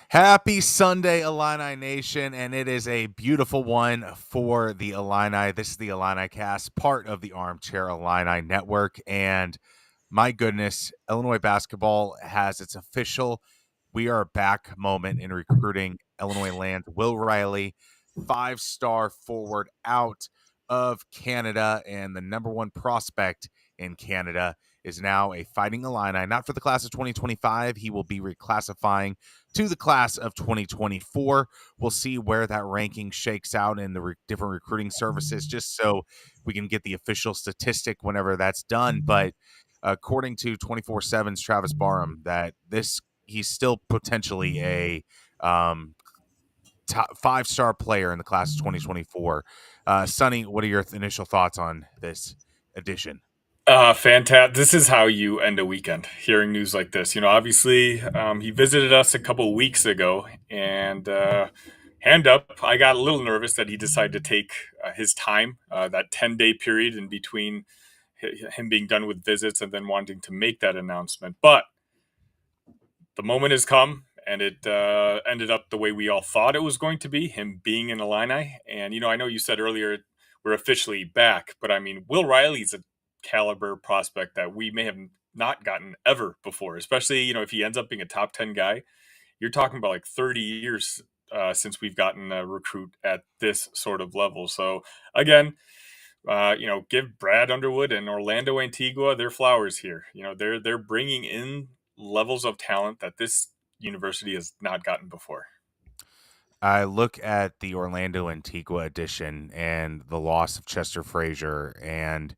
Happy Sunday, Illini Nation, and it is a beautiful one for the Illini. This is the Illinicast, part of the Armchair Illini Network, and my goodness, Illinois basketball has its official "we are back" moment in recruiting. Illinois lands Will Riley, five-star forward out of Canada, and the number one prospect in Canada is now a Fighting Illini. Not for the class of 2025. He will be reclassifying to the class of 2024. We'll see where that ranking shakes out in the different recruiting services, just so we can get the official statistic whenever that's done. But according to 24/7's Travis Barham, that he's still potentially a top five-star player in the class of 2024. Sonny, what are your initial thoughts on this addition? Fantastic. This is how you end a weekend, hearing news like this. Obviously, he visited us a couple of weeks ago, and hand up, I got a little nervous that he decided to take his time, that 10-day period in between him being done with visits and then wanting to make that announcement. But the moment has come, and it ended up the way we all thought it was going to be, him being an Illini. And, I know you said earlier we're officially back, but I mean, Will Riley's a caliber prospect that we may have not gotten ever before, especially, if he ends up being a top 10 guy. You're talking about like 30 years since we've gotten a recruit at this sort of level. So again, give Brad Underwood and Orlando Antigua their flowers here. They're bringing in levels of talent that this university has not gotten before. I look at the Orlando Antigua edition and the loss of Chester Frazier, and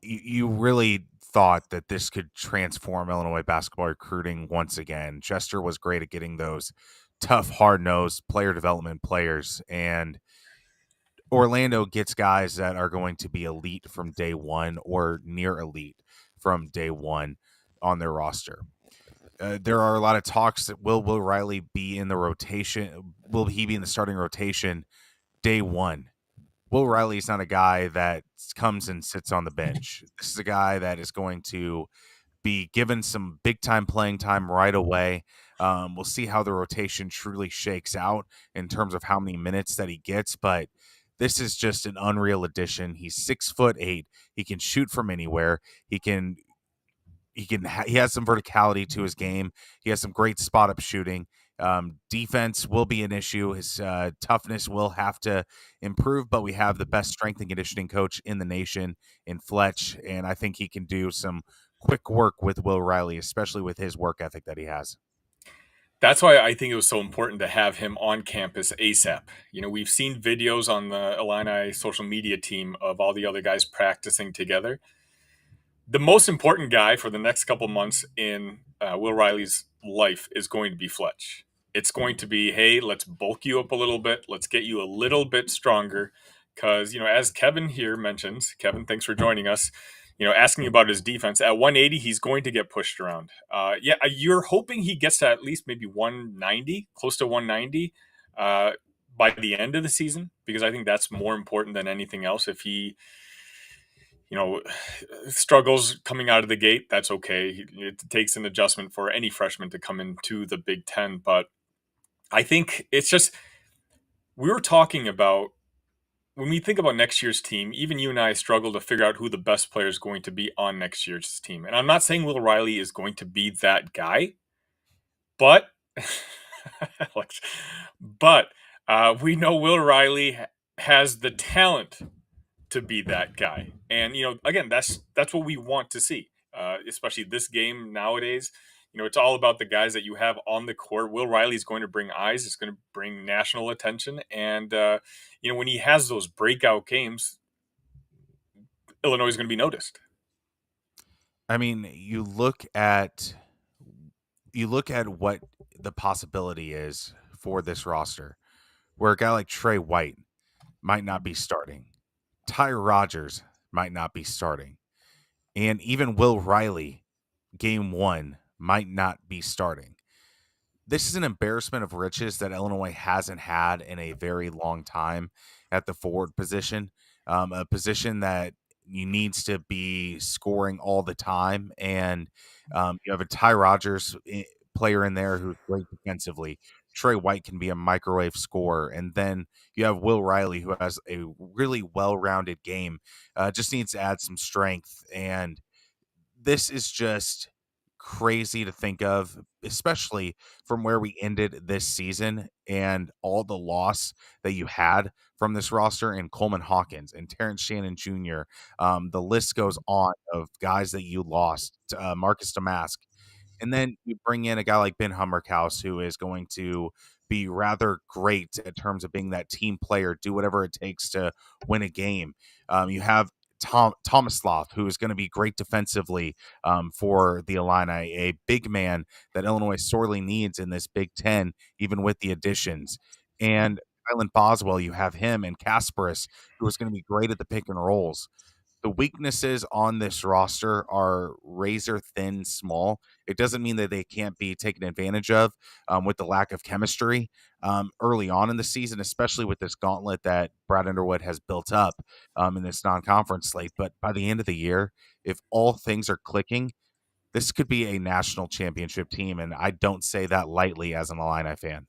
you really thought that this could transform Illinois basketball recruiting once again. Chester was great at getting those tough, hard-nosed player development players, and Orlando gets guys that are going to be elite from day one or near elite from day one on their roster. There are a lot of talks that will Riley be in the rotation? Will he be in the starting rotation day one? Will Riley is not a guy that comes and sits on the bench. This is a guy that is going to be given some big time playing time right away. We'll see how the rotation truly shakes out in terms of how many minutes that he gets, but this is just an unreal addition. He's 6'8". He can shoot from anywhere. He has some verticality to his game. He has some great spot up shooting. Defense will be an issue. His toughness will have to improve, but we have the best strength and conditioning coach in the nation in Fletch, and I think he can do some quick work with Will Riley, especially with his work ethic that he has. That's why I think it was so important to have him on campus ASAP. We've seen videos on the Illini social media team of all the other guys practicing together. The most important guy for the next couple months in Will Riley's life is going to be Fletch. It's going to be, hey, let's bulk you up a little bit. Let's get you a little bit stronger. Because, as Kevin here mentions, Kevin, thanks for joining us, asking about his defense. At 180, he's going to get pushed around. You're hoping he gets to at least maybe 190, close to 190 by the end of the season, because I think that's more important than anything else. If he struggles coming out of the gate, that's okay. It takes an adjustment for any freshman to come into the Big Ten. But I think it's just, we were talking about, when we think about next year's team, even you and I struggle to figure out who the best player is going to be on next year's team. And I'm not saying Will Riley is going to be that guy, but we know Will Riley has the talent to be that guy. And, again, that's what we want to see, especially this game nowadays. It's all about the guys that you have on the court. Will Riley's going to bring eyes. It's going to bring national attention. And, when he has those breakout games, Illinois is going to be noticed. I mean, you look at what the possibility is for this roster, where a guy like Trey White might not be starting. Ty Rodgers might not be starting. And even Will Riley, game one, might not be starting. This is an embarrassment of riches that Illinois hasn't had in a very long time at the forward position, a position that you needs to be scoring all the time. And you have a Ty Rodgers player in there who's great defensively. Trey White can be a microwave scorer. And then you have Will Riley, who has a really well rounded game, just needs to add some strength. And this is just crazy to think of, especially from where we ended this season and all the loss that you had from this roster and Coleman Hawkins and Terrence Shannon Jr. The list goes on of guys that you lost, Marcus Damask. And then you bring in a guy like Ben Hummerkaus, who is going to be rather great in terms of being that team player, do whatever it takes to win a game. You have Tomislav, who is going to be great defensively for the Illini, a big man that Illinois sorely needs in this Big Ten, even with the additions. And Kylan Boswell, you have him, and Kasparis, who is going to be great at the pick and rolls. The weaknesses on this roster are razor thin small. It doesn't mean that they can't be taken advantage of with the lack of chemistry early on in the season, especially with this gauntlet that Brad Underwood has built up in this non-conference slate. But by the end of the year, if all things are clicking, this could be a national championship team, and I don't say that lightly as an Illini fan.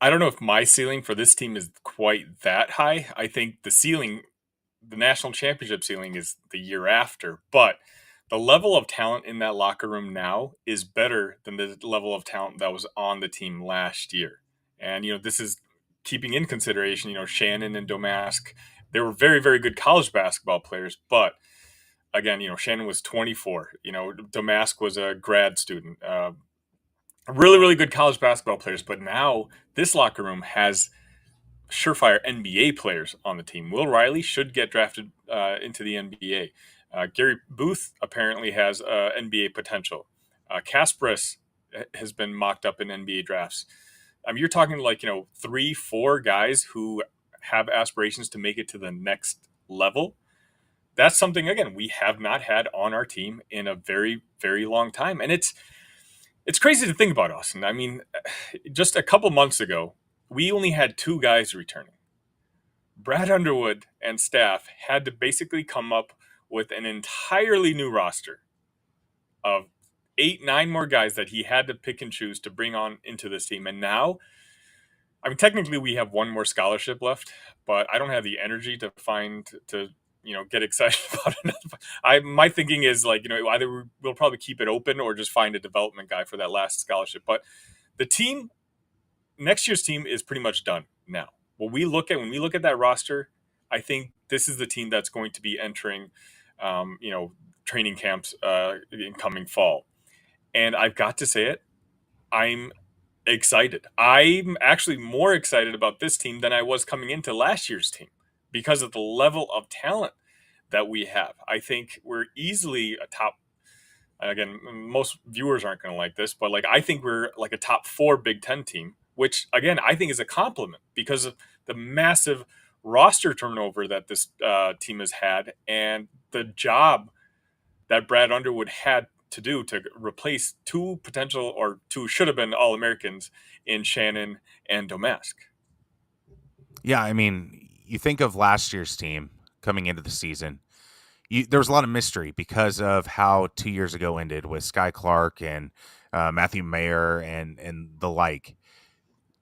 I don't know if my ceiling for this team is quite that high. I think the national championship ceiling is the year after, but the level of talent in that locker room now is better than the level of talent that was on the team last year. And, this is keeping in consideration, Shannon and Domask. They were very, very good college basketball players, but again, Shannon was 24. Domask was a grad student. Really, really good college basketball players, but now this locker room has surefire NBA players on the team. Will Riley should get drafted into the NBA. Gary Booth apparently has NBA potential. Kasparis has been mocked up in NBA drafts. You're talking like 3-4 guys who have aspirations to make it to the next level. That's something, again, we have not had on our team in a very, very long time, and it's crazy to think about, Austin. I mean, just a couple months ago, we only had 2 guys returning. Brad Underwood and staff had to basically come up with an entirely new roster of 8, 9 more guys that he had to pick and choose to bring on into this team. And now, I mean, technically we have 1 more scholarship left, but I don't have the energy to get excited about it. My thinking is either we'll probably keep it open or just find a development guy for that last scholarship. But the team, next year's team, is pretty much done now. When we look at that roster, I think this is the team that's going to be entering, training camps in coming fall. And I've got to say it, I'm excited. I'm actually more excited about this team than I was coming into last year's team because of the level of talent that we have. I think we're easily a top. Again, most viewers aren't going to like this, but I think we're like a top 4 Big Ten team, which again I think is a compliment because of the massive roster turnover that this team has had and the job that Brad Underwood had to do to replace 2 should have been All-Americans in Shannon and Domask. Yeah, I mean, you think of last year's team coming into the season. There was a lot of mystery because of how 2 years ago ended with Sky Clark and Matthew Mayer and the like.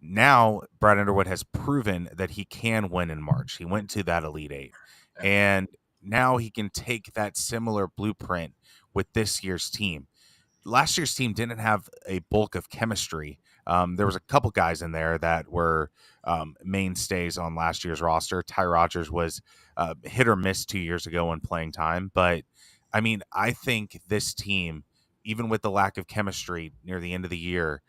Now, Brad Underwood has proven that he can win in March. He went to that Elite Eight. And now he can take that similar blueprint with this year's team. Last year's team didn't have a bulk of chemistry. There was a couple guys in there that were mainstays on last year's roster. Ty Rogers was hit or miss 2 years ago when playing time. But, I mean, I think this team, even with the lack of chemistry near the end of the year,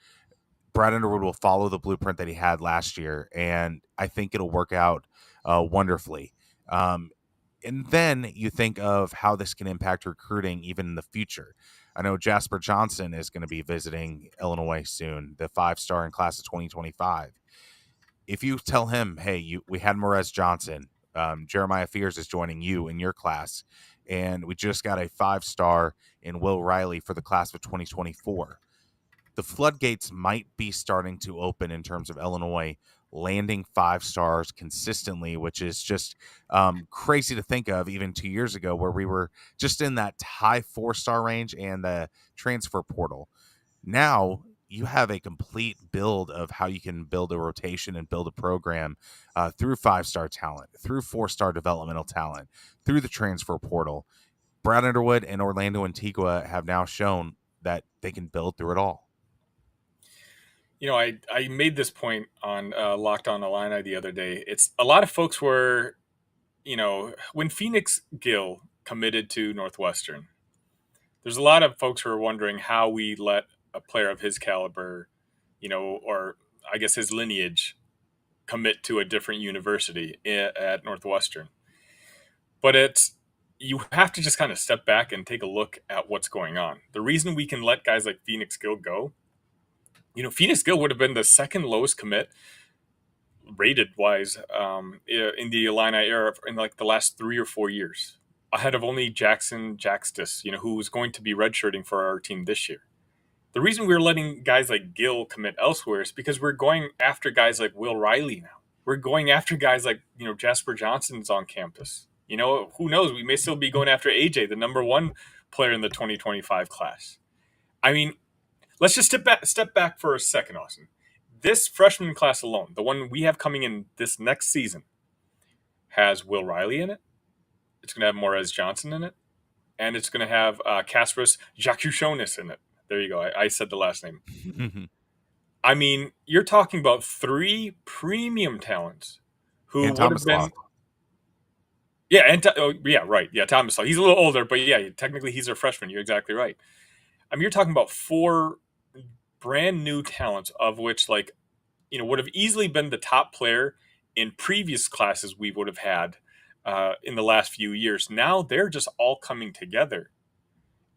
Brad Underwood will follow the blueprint that he had last year, and I think it'll work out wonderfully. And then you think of how this can impact recruiting even in the future. I know Jasper Johnson is going to be visiting Illinois soon, the 5-star in class of 2025. If you tell him, hey, we had Morez Johnson, Jeremiah Fears is joining you in your class, and we just got a 5-star in Will Riley for the class of 2024. The floodgates might be starting to open in terms of Illinois landing 5 stars consistently, which is just crazy to think of even 2 years ago where we were just in that high 4-star range and the transfer portal. Now you have a complete build of how you can build a rotation and build a program through 5-star talent, through 4-star developmental talent, through the transfer portal. Brad Underwood and Orlando Antigua have now shown that they can build through it all. I made this point on Locked On Illini the other day. It's a lot of folks were, when Phoenix Gill committed to Northwestern, there's a lot of folks who are wondering how we let a player of his caliber, or I guess his lineage, commit to a different university at Northwestern. But you have to just kind of step back and take a look at what's going on. The reason we can let guys like Phoenix Gill go, Phoenix Gill would have been the second lowest commit rated wise in the Illini era in like the last 3 or 4 years, ahead of only Jackson Jaxtis, who was going to be redshirting for our team this year. The reason we're letting guys like Gill commit elsewhere is because we're going after guys like Will Riley now. We're going after guys like, Jasper Johnson's on campus. Who knows? We may still be going after AJ, the number one player in the 2025 class. I mean, let's just step back for a second, Austin. This freshman class alone, the one we have coming in this next season, has Will Riley in it. It's going to have Morez Johnson in it. And it's going to have Kasparas Jakushonis in it. There you go. I said the last name. I mean, you're talking about 3 premium talents who And would have Thomas been. Loft. Yeah, right. Yeah, Thomas. He's a little older, but yeah, technically he's a freshman. You're exactly right. I mean, you're talking about 4 brand new talents, of which, would have easily been the top player in previous classes we would have had in the last few years. Now they're just all coming together.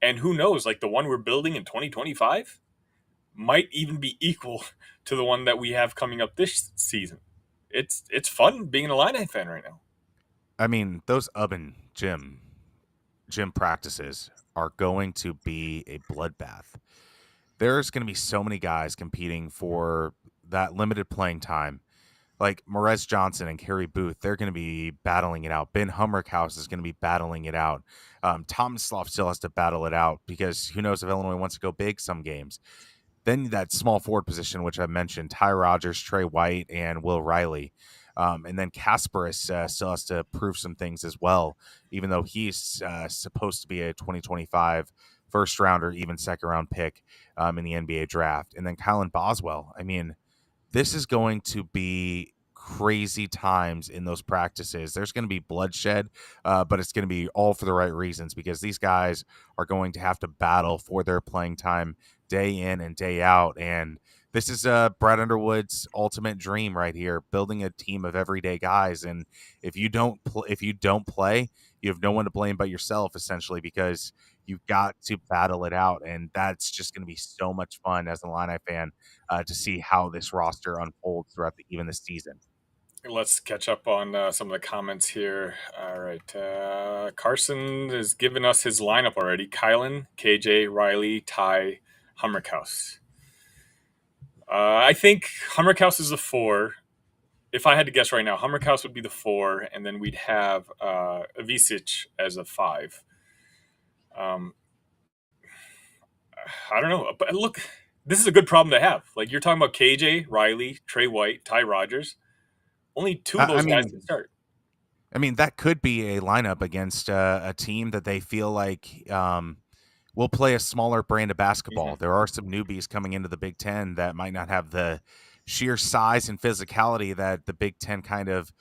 And who knows, like the one we're building in 2025 might even be equal to the one that we have coming up this season. It's fun being an Illini fan right now. I mean, those Ubben gym practices are going to be a bloodbath. There's going to be so many guys competing for that limited playing time. Like Morez Johnson and Kerry Booth, they're going to be battling it out. Ben Hummerkaus is going to be battling it out. Thomas Loft still has to battle it out because who knows if Illinois wants to go big some games. Then that small forward position, which I mentioned, Ty Rogers, Trey White, and Will Riley. And then Kasparas still has to prove some things as well, even though he's supposed to be a 2025 first round or even second round pick in the NBA draft. And then Kylan Boswell. I mean, this is going to be crazy times in those practices. There's going to be bloodshed, but it's going to be all for the right reasons because these guys are going to have to battle for their playing time day in and day out. And this is Brad Underwood's ultimate dream right here, building a team of everyday guys. And if you don't play, you have no one to blame but yourself, essentially, because you've got to battle it out. And that's just going to be so much fun as an Illini fan to see how this roster unfolds throughout even the season. Let's catch up on some of the comments here. All right. Carson has given us his lineup already. Kylan, KJ, Riley, Ty, Hummerkaus. I think Hummerkaus is the 4. If I had to guess right now, Hummerkaus would be the 4, and then we'd have Avicic as a 5. I don't know. But look, this is a good problem to have. Like, you're talking about KJ, Riley, Trey White, Ty Rogers. Only 2 of those guys can start. I mean, that could be a lineup against a team that they feel like will play a smaller brand of basketball. Mm-hmm. There are some newbies coming into the Big Ten that might not have the sheer size and physicality that the Big Ten kind of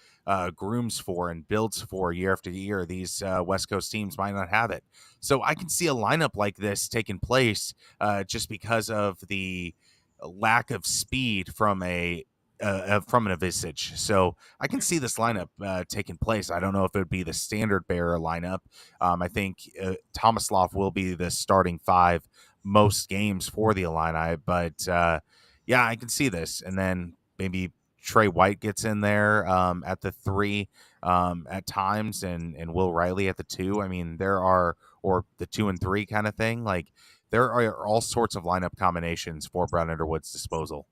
grooms for and builds for year after year. These West Coast teams might not have it. So I can see a lineup like this taking place just because of the lack of speed from an Avicic. So I can see this lineup taking place. I don't know if it would be the standard bearer lineup. I think Thomas Loft will be the starting 5 most games for the Illini, but yeah, I can see this. And then maybe Trey White gets in there at the 3 at times, and Will Riley at the 2. I mean, or the 2 and 3 kind of thing. Like, there are all sorts of lineup combinations for Brad Underwood's disposal.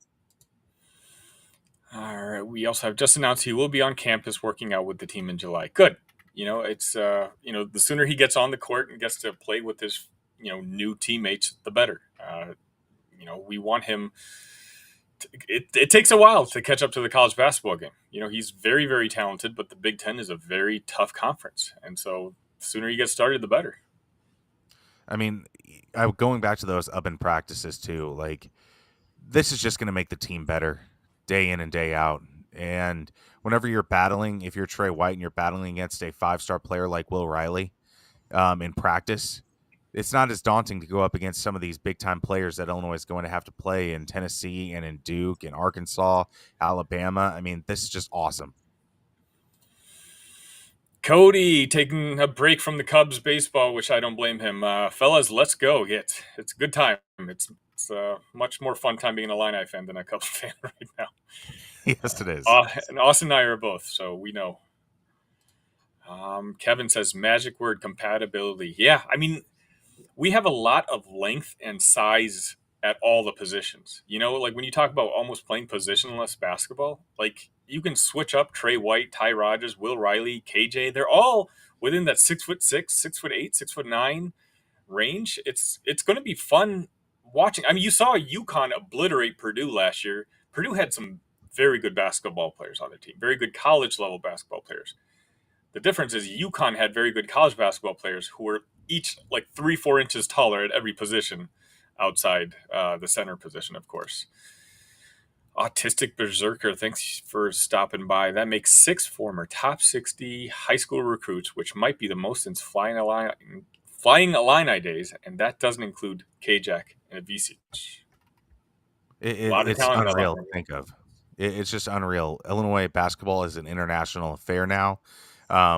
All right. We also have just announced he will be on campus working out with the team in July. Good. It's the sooner he gets on the court and gets to play with his new teammates, the better. we want him. It takes a while to catch up to the college basketball game. He's very, very talented, but the Big Ten is a very tough conference, and so the sooner you get started, the better. I mean, going back to those up in practices too, like this is just going to make the team better day in and day out. And whenever you're battling, if you're Trey White and you're battling against a 5-star player like Will Riley in practice, it's not as daunting to go up against some of these big time players that Illinois is going to have to play in Tennessee and in Duke and Arkansas, Alabama. I mean, this is just awesome. Cody taking a break from the Cubs baseball, which I don't blame him. Fellas, let's go. It's a good time. It's a much more fun time being an Illini fan than a Cubs fan right now. Yes, it is. And Austin and I are both, so we know. Kevin says magic word compatibility. Yeah, I mean, we have a lot of length and size at all the positions. Like when you talk about almost playing positionless basketball, like you can switch up Trey White, Ty Rogers, Will Riley, KJ. They're all within that 6'6", 6'8", 6'9" range. It's going to be fun watching. I mean, you saw UConn obliterate Purdue last year. Purdue had some very good basketball players on their team, very good college level basketball players. The difference is UConn had very good college basketball players who were each like 3-4 inches taller at every position outside the center position, of course. Autistic Berserker, thanks for stopping by. That makes 6 former top 60 high school recruits, which might be the most since Flying Illini days, and that doesn't include K-Jack and Avicic. A lot of talent. It's unreal to think of. It's just unreal. Illinois basketball is an international affair now,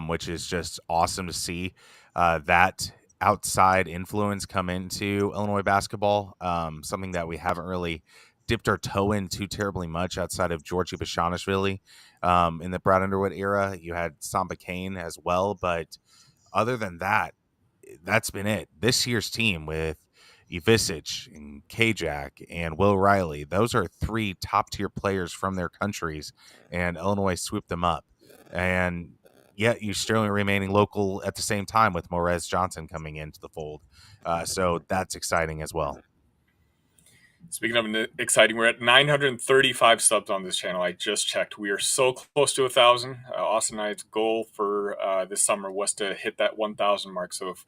which is just awesome to see. That outside influence come into Illinois basketball, something that we haven't really dipped our toe in too terribly much outside of Georgie Bashanishvili in the Brad Underwood era. You had Samba Kane as well, but other than that, that's been it. This year's team with Ivisic and K-Jack and Will Riley, those are 3 top-tier players from their countries, and Illinois swooped them up. And yet you're still remaining local at the same time with Morez Johnson coming into the fold. So that's exciting as well. Speaking of exciting, we're at 935 subs on this channel. I just checked. We are so close to 1,000. Austin and I's goal for this summer was to hit that 1,000 mark. So if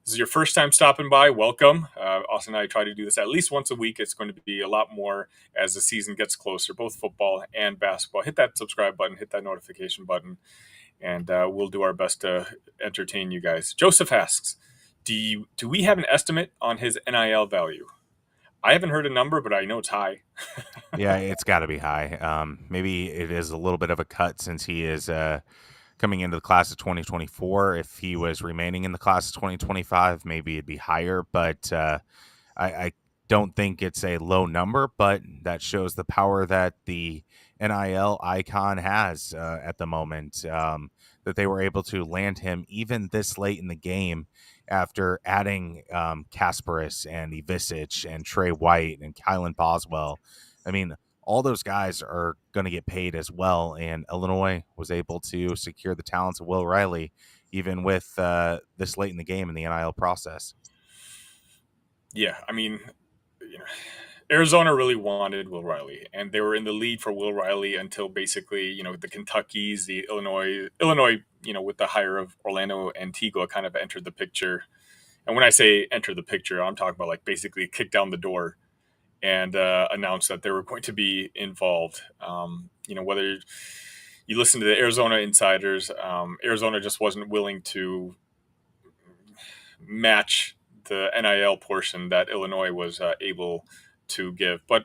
this is your first time stopping by, welcome. Austin and I try to do this at least once a week. It's going to be a lot more as the season gets closer, both football and basketball. Hit that subscribe button, hit that notification button, and we'll do our best to entertain you guys. Joseph asks, do we have an estimate on his NIL value? I haven't heard a number, but I know it's high. Yeah, it's got to be high. Maybe it is a little bit of a cut since he is coming into the class of 2024. If he was remaining in the class of 2025, maybe it'd be higher. But I don't think it's a low number, but that shows the power that the NIL icon has at the moment, that they were able to land him even this late in the game after adding Kasparis and Ivisic and Trey White and Kylan Boswell. I mean, all those guys are going to get paid as well, and Illinois was able to secure the talents of Will Riley even with this late in the game in the NIL process. Yeah, I mean, Arizona really wanted Will Riley, and they were in the lead for Will Riley until basically, the Kentuckys, the Illinois, with the hire of Orlando Antigua kind of entered the picture. And when I say enter the picture, I'm talking about like basically kick down the door and announced that they were going to be involved. Whether you listen to the Arizona insiders, Arizona just wasn't willing to match the NIL portion that Illinois was able to give. But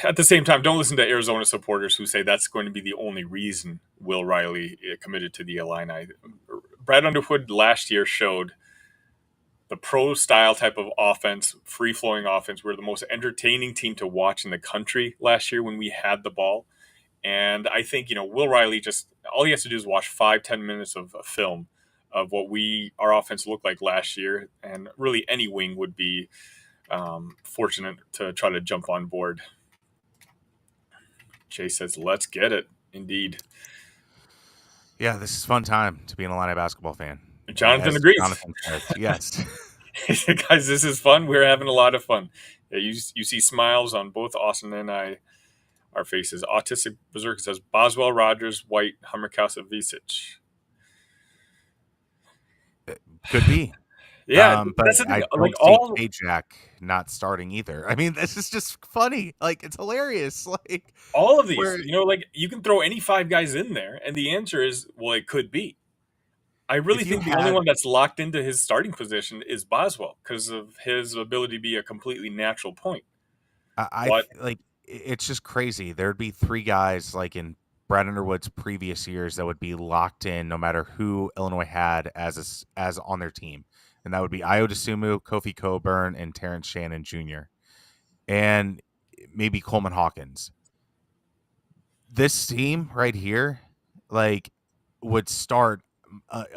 at the same time, don't listen to Arizona supporters who say that's going to be the only reason Will Riley committed to the Illini. Brad Underwood last year showed the pro-style type of offense, free-flowing offense. We're the most entertaining team to watch in the country last year when we had the ball. And I think, Will Riley all he has to do is watch 5-10 minutes of a film of what our offense looked like last year. And really any wing would be fortunate to try to jump on board. Jay says, let's get it. Indeed. Yeah, this is a fun time to be an Illini basketball fan. Jonathan agrees. Jonathan says, yes. Guys, this is fun. We're having a lot of fun. Yeah, you see smiles on both Austin and I, our faces. Autistic Berserker says Boswell, Rogers, White, Hummerkaus, and Visic. Could be. Yeah, But that's the thing. I Like don't see all K-Jack not starting either. I mean, this is just funny. Like, it's hilarious. Like, all of these, where like you can throw any five guys in there, and the answer is, well, it could be. I really if you think the only had one that's locked into his starting position is Boswell because of his ability to be a completely natural point. But like it's just crazy. There'd be three guys like in Brad Underwood's previous years that would be locked in no matter who Illinois had as on their team, and that would be Io DeSumo, Kofi Coburn, and Terrence Shannon Jr. and maybe Coleman Hawkins. This team right here, like, would start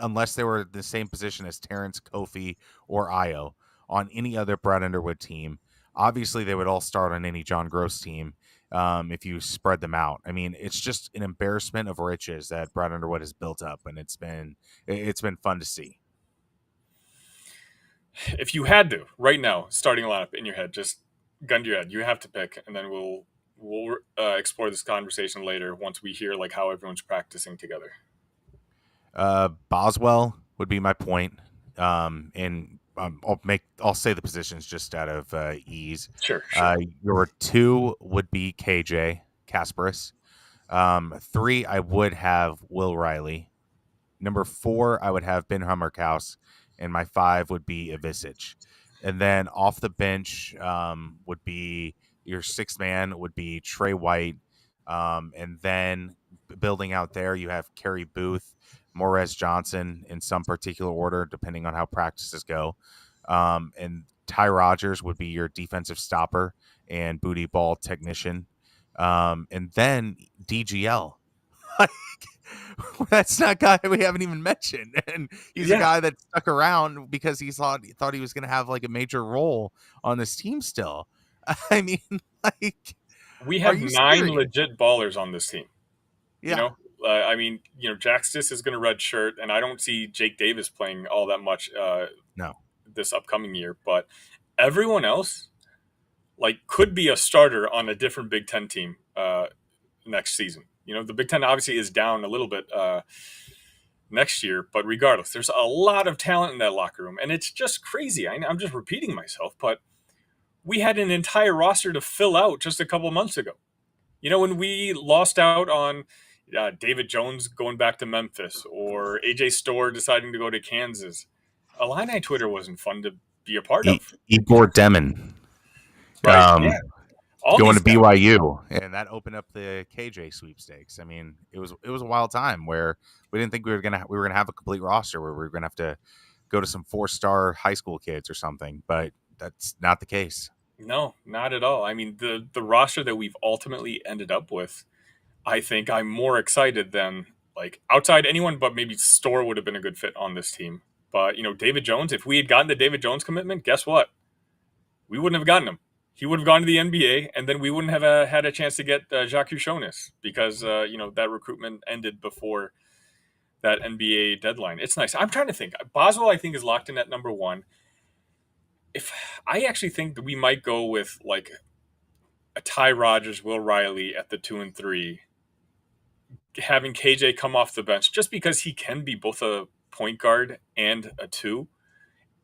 unless they were the same position as Terrence, Kofi, or Io on any other Brad Underwood team. Obviously, they would all start on any John Gross team if you spread them out. I mean, it's just an embarrassment of riches that Brad Underwood has built up, and it's been fun to see. if you had to right now, starting a lineup in your head, just gun to your head, you have to pick, and then we'll explore this conversation later once we hear like how everyone's practicing together. Boswell would be my point. And I'll say the positions just out of ease. Sure, sure. Your two would be KJ Kasparis. Three, I would have Will Riley. Number four, I would have Ben Hummerkaus, and my five would be Ivisic. And then off the bench would be your sixth man would be Trey White, and then building out there, you have Kerry Booth, Morez Johnson in some particular order, depending on how practices go. And Ty Rogers would be your defensive stopper and booty ball technician. And then DGL. That's not a guy we haven't even mentioned, and he's a Yeah, guy that stuck around because he thought he was going to have like a major role on this team still. I mean, like, we are have you nine serious? legit ballers on this team. You Yeah, know, I mean, Jack Stiss is going to red shirt, and I don't see Jake Davis playing all that much no, this upcoming year. But everyone else, like, could be a starter on a different Big Ten team next season. The Big Ten obviously is down a little bit next year, but regardless, there's a lot of talent in that locker room, and it's just crazy. I'm just repeating myself, but we had an entire roster to fill out just a couple months ago. When we lost out on David Jones going back to Memphis or AJ Storr deciding to go to Kansas, Illini Twitter wasn't fun to be a part of. Igor Demon, Right? Yeah. All going these to guys. BYU, and that opened up the KJ sweepstakes. I mean, it was a wild time where we didn't think we were gonna have a complete roster where we were gonna have to go to some 4-star high school kids or something, but that's not the case. No, not at all. I mean, the roster that we've ultimately ended up with, I think I'm more excited than like outside anyone, but maybe Storr would have been a good fit on this team. But David Jones, if we had gotten the David Jones commitment, guess what? We wouldn't have gotten him. He would have gone to the NBA, and then we wouldn't have had a chance to get Jacques Jonas because that recruitment ended before that NBA deadline. It's nice. I'm trying to think. Boswell, I think, is locked in at number one. If I actually think that we might go with like a Ty Rogers, Will Riley at the 2 and 3, having KJ come off the bench just because he can be both a point guard and a two.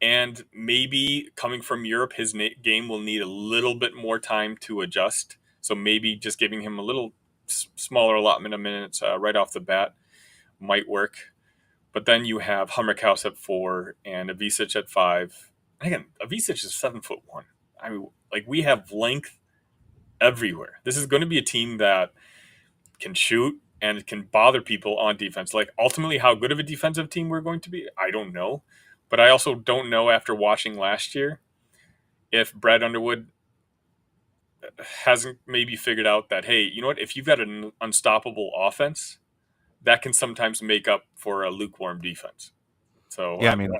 And maybe coming from Europe, his game will need a little bit more time to adjust. So maybe just giving him a little smaller allotment of minutes right off the bat might work. But then you have Hummerkaus at 4 and Avicic at 5. And again, Avicic is 7'1". I mean, like, we have length everywhere. This is going to be a team that can shoot and it can bother people on defense. Like, ultimately, how good of a defensive team we're going to be, I don't know. But I also don't know after watching last year if Brad Underwood hasn't maybe figured out that, hey, you know what? If you've got an unstoppable offense, that can sometimes make up for a lukewarm defense. So, Yeah, I mean,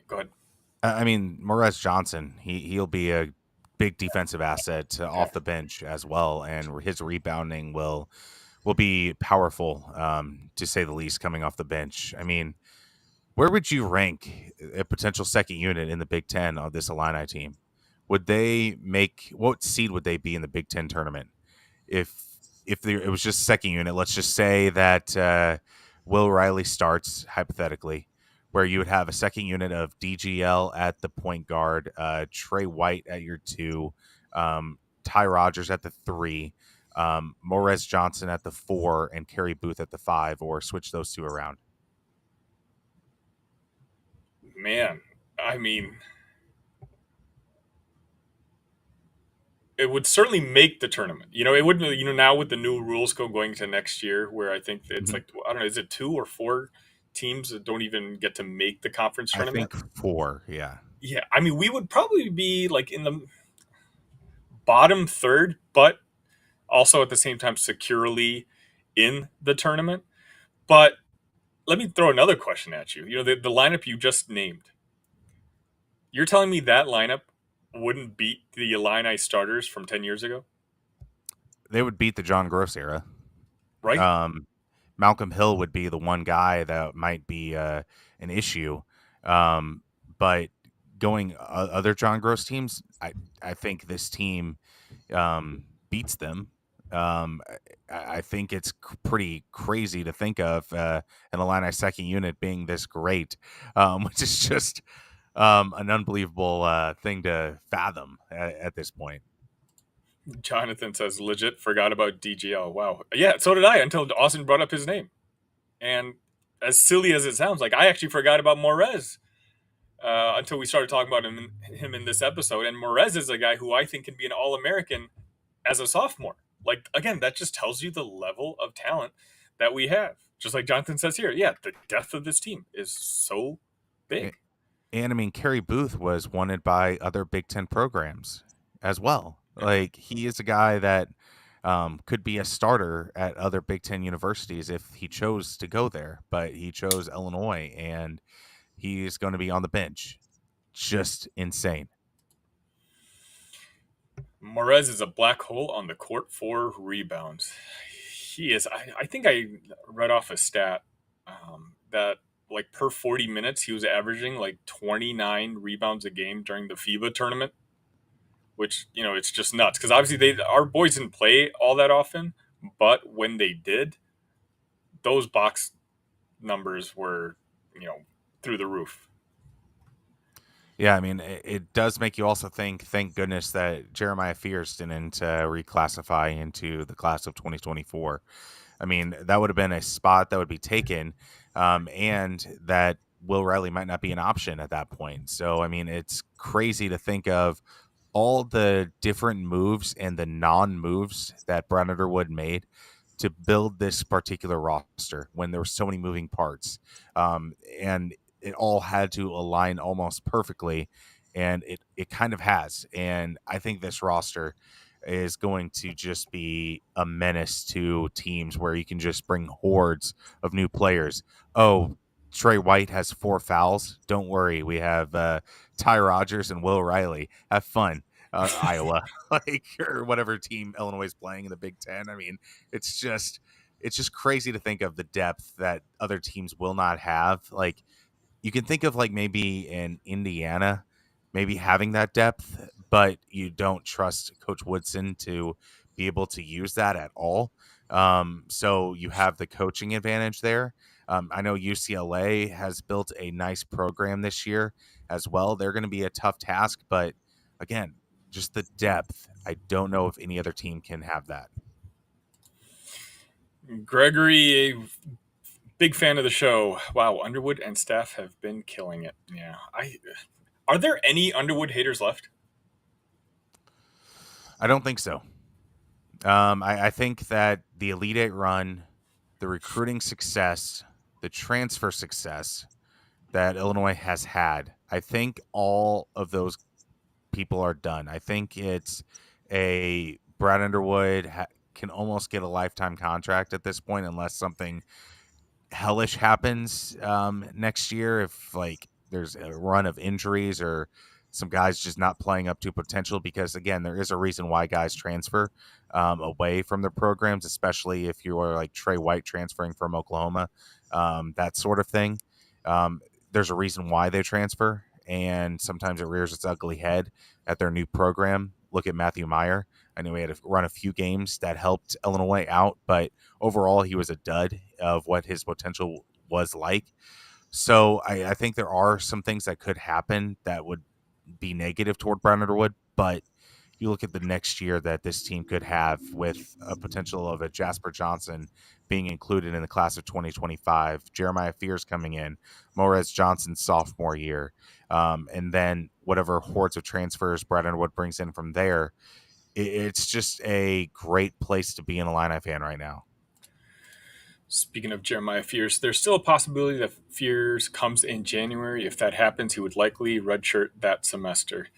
go ahead. Morez Johnson, he'll be a big defensive asset Yeah. off the bench as well, and his rebounding will be powerful, to say the least, coming off the bench. I mean, Where would you rank a potential second unit in the Big Ten on this Illini team? Would they make what seed would they be in the Big Ten tournament if it was just second unit? Let's just say that Will Riley starts hypothetically, where you would have a second unit of DGL at the point guard, Trey White at your two, Ty Rogers at the three, Morez Johnson at the four, and Kerry Booth at the five, or switch those two around. Man, I mean, it would certainly make the tournament. It wouldn't. Now with the new rules going to next year, where I think it's Mhm. like, I don't know, is it 2 or 4 teams that don't even get to make the conference I tournament? think four, yeah. Yeah, I mean, we would probably be like in the bottom third, but also at the same time securely in the tournament. But let me throw another question at you. The lineup you just named. You're telling me that lineup wouldn't beat the Illini starters from 10 years ago, They would beat the John Gross era. right? Um, Malcolm Hill would be the one guy that might be an issue. But going other John Gross teams, I think this team beats them. I think it's pretty crazy to think of an Illini second unit being this great, which is just an unbelievable thing to fathom at this point. Jonathan says, legit forgot about DGL. Wow. Yeah, so did I until Austin brought up his name. And as silly as it sounds, like I actually forgot about Morez until we started talking about him in this episode. And Morez is a guy who I think can be an All American as a sophomore. Like, again, that just tells you the level of talent that we have. Just like Jonathan says here, yeah, the depth of this team is so big. And I mean, Kerry Booth was wanted by other Big Ten programs as well. Like he is a guy that could be a starter at other Big Ten universities if he chose to go there, but he chose Illinois, and he's going to be on the bench. Just insane. Morez is a black hole on the court for rebounds. He is. I think I read off a stat that like per 40 minutes he was averaging like 29 rebounds a game during the FIBA tournament, which it's just nuts because obviously our boys didn't play all that often, but when they did, those box numbers were you know through the roof. Yeah, I mean, it does make you also think, thank goodness that Jeremiah Fierce didn't reclassify into the class of 2024. I mean, that would have been a spot that would be taken, and that Will Riley might not be an option at that point. So, I mean, it's crazy to think of all the different moves and the non-moves that Brad Underwood made to build this particular roster when there were so many moving parts, and it all had to align almost perfectly, and it kind of has. And I think this roster is going to just be a menace to teams where you can just bring hordes of new players. Oh, Trey White has 4 fouls. Don't worry, we have Ty Rogers and Will Riley. Have fun, Iowa, like or whatever team Illinois is playing in the Big Ten. I mean, it's just crazy to think of the depth that other teams will not have. Like you can think of like maybe in Indiana, maybe having that depth, but you don't trust Coach Woodson to be able to use that at all. So you have the coaching advantage there. I know UCLA has built a nice program this year as well. They're going to be a tough task, but again, just the depth. I don't know if any other team can have that. Gregory, a big fan of the show. Wow, Underwood and staff have been killing it. Yeah, I are there any Underwood haters left? I don't think so. I think that the Elite Eight run, the recruiting success, the transfer success that Illinois has had, I think all of those people are done. I think it's a Brad Underwood can almost get a lifetime contract at this point, unless something hellish happens next year. If like there's a run of injuries or some guys just not playing up to potential, because again, there is a reason why guys transfer away from their programs, especially if you are like Trey White transferring from Oklahoma, that sort of thing. there's a reason why they transfer, and sometimes it rears its ugly head at their new program. Look at Matthew Meyer. I know he had to run a few games that helped Illinois out, but overall he was a dud of what his potential was like. So I think there are some things that could happen that would be negative toward Brown Underwood, but you look at the next year that this team could have with a potential of a Jasper Johnson being included in the class of 2025, Jeremiah Fears coming in, Morez Johnson's sophomore year, and then whatever hordes of transfers Brad Underwood brings in from there. It's just a great place to be an Illini fan right now. Speaking of Jeremiah Fears, there's still a possibility that Fears comes in January. If that happens, he would likely redshirt that semester.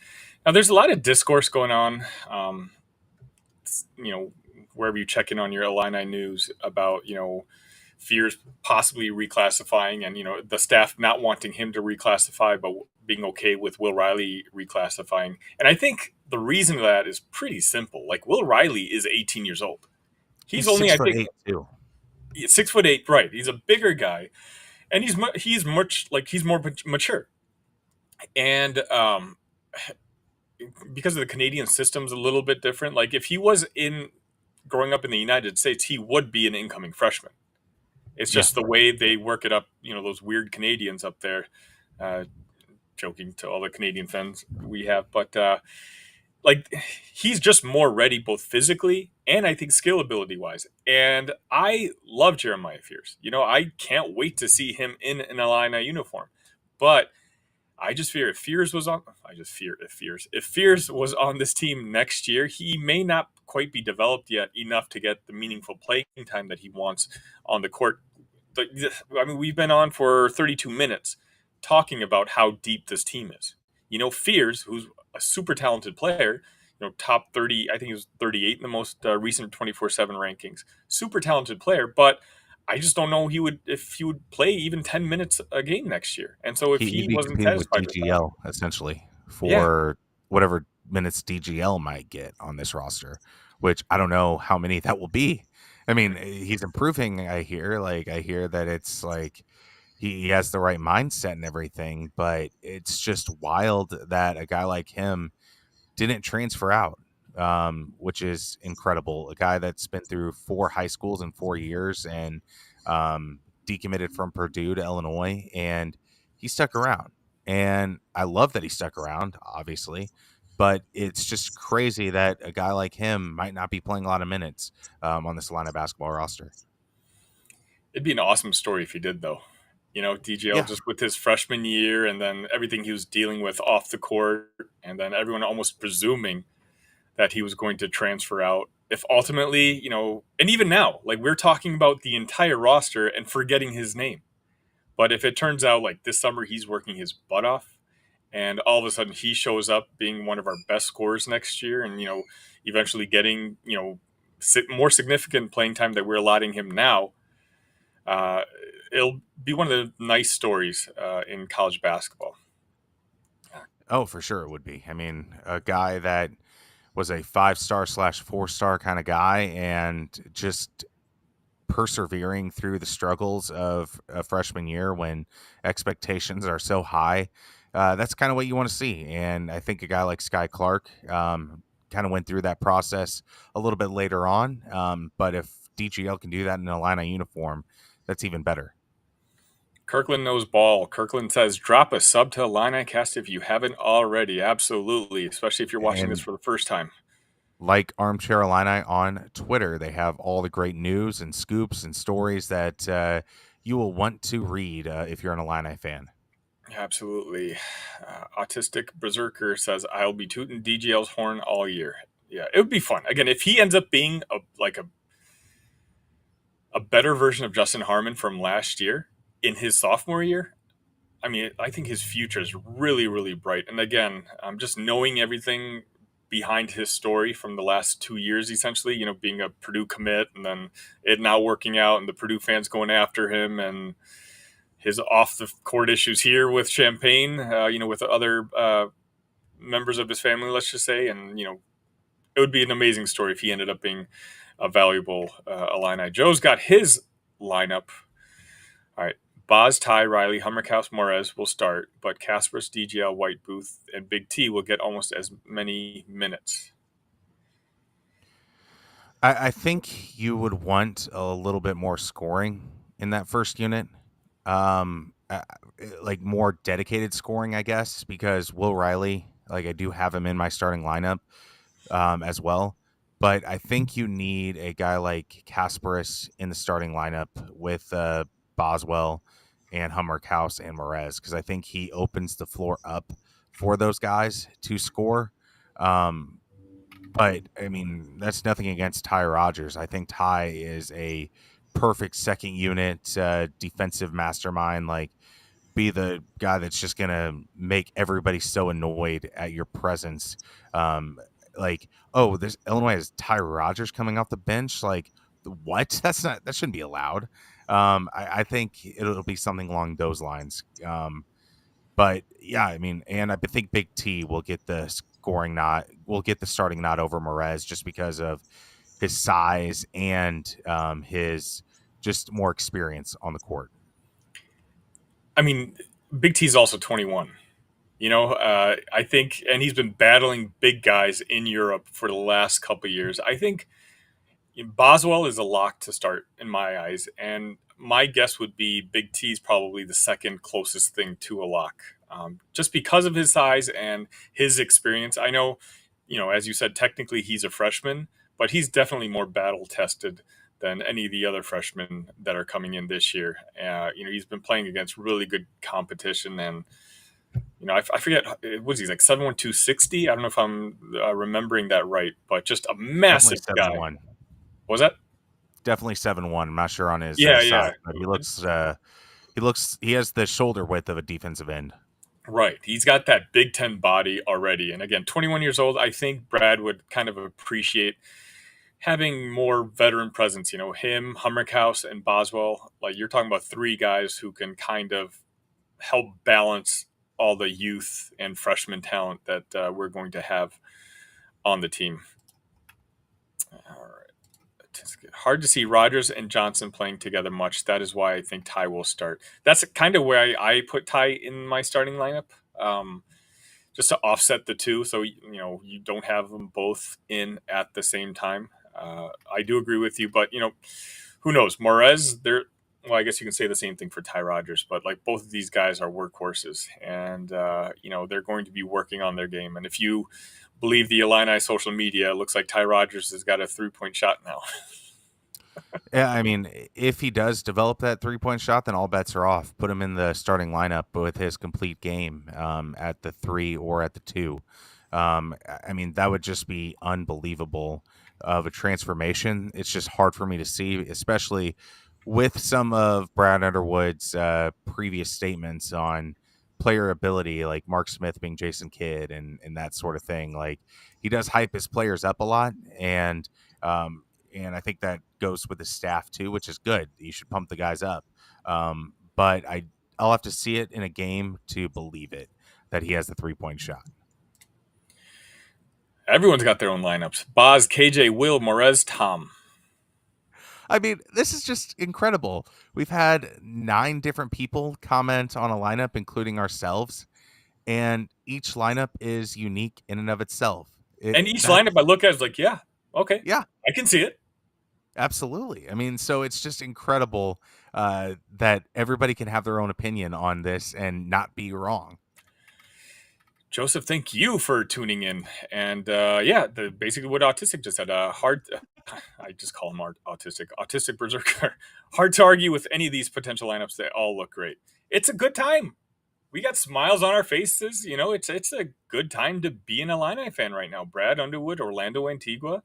Now, there's a lot of discourse going on, you know, wherever you check in on your Illini news about, Fears possibly reclassifying and, the staff not wanting him to reclassify, but being okay with Will Riley reclassifying. And I think the reason for that is pretty simple. Like, Will Riley is 18 years old. He's He's only, six I foot think, eight too. 6'8", right? He's a bigger guy, and he's much like he's more mature, and because of the Canadian system's a little bit different. Like if he was in growing up in the United States, he would be an incoming freshman. It's Yeah, just the way they work it up. Those weird Canadians up there. Uh, Joking to all the Canadian fans we have, but like he's just more ready both physically and I think skill ability wise. And I love Jeremiah Fears. I can't wait to see him in an Illini uniform. But I just fear if Fears was on I just fear if Fears was on this team next year, he may not quite be developed yet enough to get the meaningful playing time that he wants on the court. But I mean, we've been on for 32 minutes talking about how deep this team is. Fears, who's a super talented player, top 30, I think he was 38 in the most recent 24/7 rankings. Super talented player, but I just don't know if he would play even 10 minutes a game next year. And so if he'd he be wasn't competing with satisfied with that, DGL essentially yeah, for whatever minutes DGL might get on this roster, which I don't know how many that will be. I mean, he's improving. I hear that it's like he has the right mindset and everything, but it's just wild that a guy like him didn't transfer out, which is incredible. A guy that's been through 4 high schools in 4 years and decommitted from Purdue to Illinois, and he stuck around. And I love that he stuck around, obviously, but it's just crazy that a guy like him might not be playing a lot of minutes on this Atlanta basketball roster. it'd be an awesome story if he did, though. DGL Yeah, just with his freshman year and then everything he was dealing with off the court, and then everyone almost presuming that he was going to transfer out. If ultimately, and even now, like we're talking about the entire roster and forgetting his name. But if it turns out like this summer he's working his butt off and all of a sudden he shows up being one of our best scorers next year and, eventually getting, more significant playing time that we're allotting him now, uh, it'll be one of the nice stories in college basketball. oh, for sure it would be. I mean, a guy that was a 5-star slash 4-star kind of guy and just persevering through the struggles of a freshman year when expectations are so high. That's kind of what you want to see. And I think a guy like Sky Clark kind of went through that process a little bit later on. But if DGL can do that in a Illini uniform, that's even better. Kirkland knows ball. Kirkland says, drop a sub to Illinicast if you haven't already. Absolutely, especially if you're watching this And for the first time. like Armchair Illini on Twitter, they have all the great news and scoops and stories that you will want to read if you're an Illini fan. Absolutely. Autistic Berserker says, I'll be tooting DGL's horn all year. Yeah, it would be fun. Again, if he ends up being a better version of Justin Harmon from last year in his sophomore year, I mean, I think his future is really, really bright. And again, just knowing everything behind his story from the last 2 years, essentially, being a Purdue commit and then it now working out and the Purdue fans going after him and his off the court issues here with Champaign, with other members of his family, let's just say. And, it would be an amazing story if he ended up being a valuable Illini. Joe's got his lineup. All right. Boz, Ty, Riley, Hummerkaus, Morez will start, but Casper's, DGL, White Booth, and Big T will get almost as many minutes. I think you would want a little bit more scoring in that first unit. Like more dedicated scoring, I guess, because Will Riley, like I do have him in my starting lineup as well. But I think you need a guy like Kasparis in the starting lineup with Boswell and Hummerkaus and Morez, because I think he opens the floor up for those guys to score. Um, but I mean, that's nothing against Ty Rogers. I think Ty is a perfect second unit defensive mastermind. Like, be the guy that's just gonna make everybody so annoyed at your presence. Um, like, oh, this Illinois has Ty Rogers coming off the bench. Like, what? That shouldn't be allowed. I think it'll be something along those lines. But yeah, I mean, and I think Big T will get the scoring nod, will get the starting nod over Morez just because of his size and his just more experience on the court. I mean, Big T's also 21. I think, and he's been battling big guys in Europe for the last couple of years. I think Boswell is a lock to start in my eyes, and my guess would be Big T's probably the second closest thing to a lock, just because of his size and his experience. I know, as you said, technically he's a freshman, but he's definitely more battle tested than any of the other freshmen that are coming in this year. He's been playing against really good competition, and I forget, was he like 7'1", 260? I don't know if I'm remembering that right, but just a Definitely massive guy. 7-1. Was that? Definitely 7-1. I'm not sure on his Yeah, size, yeah. but he has the shoulder width of a defensive end. Right. He's got that Big Ten body already. And again, 21 years old, I think Brad would kind of appreciate having more veteran presence. Him, Hummerkaus, and Boswell. Like, you're talking about three guys who can kind of help balance all the youth and freshman talent that we're going to have on the team. All right. It's hard to see Rogers and Johnson playing together much. That is why I think Ty will start. That's kind of where I put Ty in my starting lineup, just to offset the two, so you don't have them both in at the same time. I do agree with you, but who knows? Morez, they're well, I guess you can say the same thing for Ty Rogers, but like both of these guys are workhorses, and they're going to be working on their game. And if you believe the Illini social media, it looks like Ty Rogers has got a 3-point shot now. Yeah, I mean, if he does develop that 3-point shot, then all bets are off. Put him in the starting lineup with his complete game at the 3 or at the 2. I mean, that would just be unbelievable of a transformation. It's just hard for me to see, especially with some of Brad Underwood's previous statements on player ability, like Mark Smith being Jason Kidd and that sort of thing. Like, he does hype his players up a lot, um, and I think that goes with his staff too, which is good. You should pump the guys up. But I'll have to see it in a game to believe it that he has the 3-point shot. Everyone's got their own lineups. Boz, KJ, Will, Morez, Tom. I mean, this is just incredible. We've had 9 different people comment on a lineup, including ourselves, and each lineup is unique in and of itself. And each That lineup I look at is like, yeah, okay, Yeah, I can see it. absolutely. I mean, so it's just incredible that everybody can have their own opinion on this and not be wrong. Joseph, thank you for tuning in. And basically what Autistic just said. I just call him autistic berserker. Hard to argue with any of these potential lineups. They all look great. It's a good time. We got smiles on our faces. It's a good time to be an Illini fan right now. Brad Underwood, Orlando Antigua,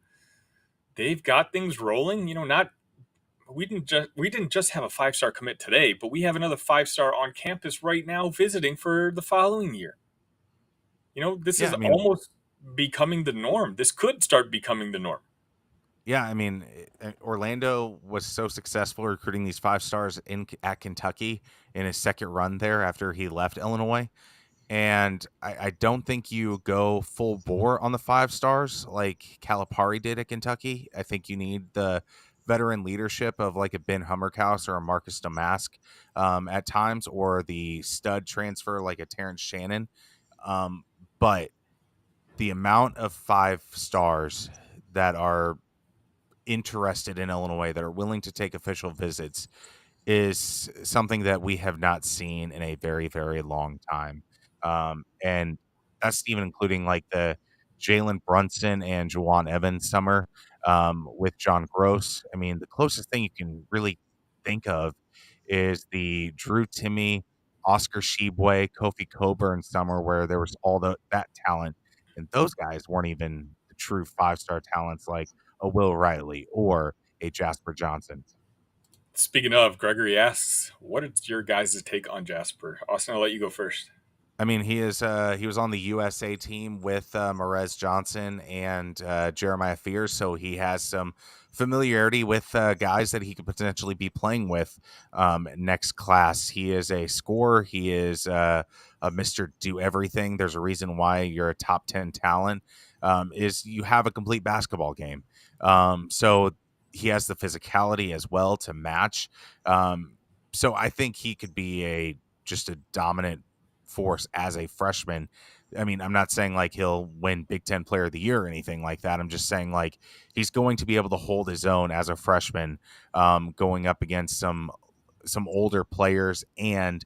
they've got things rolling. We didn't just have a 5-star commit today, but we have another 5-star on campus right now visiting for the following year. This Yeah, is I mean, almost becoming the norm. This could start becoming the norm. Yeah, I mean, Orlando was so successful recruiting these 5 stars at Kentucky in his second run there after he left Illinois. And I don't think you go full bore on the 5 stars like Calipari did at Kentucky. I think you need the veteran leadership of like a Ben Hummerkaus or a Marcus Damask at times, or the stud transfer like a Terrence Shannon. Um, but the amount of 5 stars that are interested in Illinois, that are willing to take official visits, is something that we have not seen in a very, very long time. And that's even including like the Jalen Brunson and Juwan Evans summer with John Gross. I mean, the closest thing you can really think of is the Drew Timmy, Oscar Sheboy, Kofi Coburn summer, where there was all that talent. And those guys weren't even the true 5 star talents like a Will Riley or a Jasper Johnson. Speaking of, Gregory asks, what is your guys' take on Jasper? Austin, I'll let you go first. I mean, he was on the USA team with Morez Johnson and Jeremiah Fears, so he has some familiarity with guys that he could potentially be playing with next class. He is a scorer. He is a Mister Do Everything. There's a reason why you're a top 10 talent. Is you have a complete basketball game. So he has the physicality as well to match. So I think he could be a just a dominant force as a freshman. I mean, I'm not saying like he'll win Big Ten Player of the Year or anything like that. I'm just saying like he's going to be able to hold his own as a freshman, going up against some older players and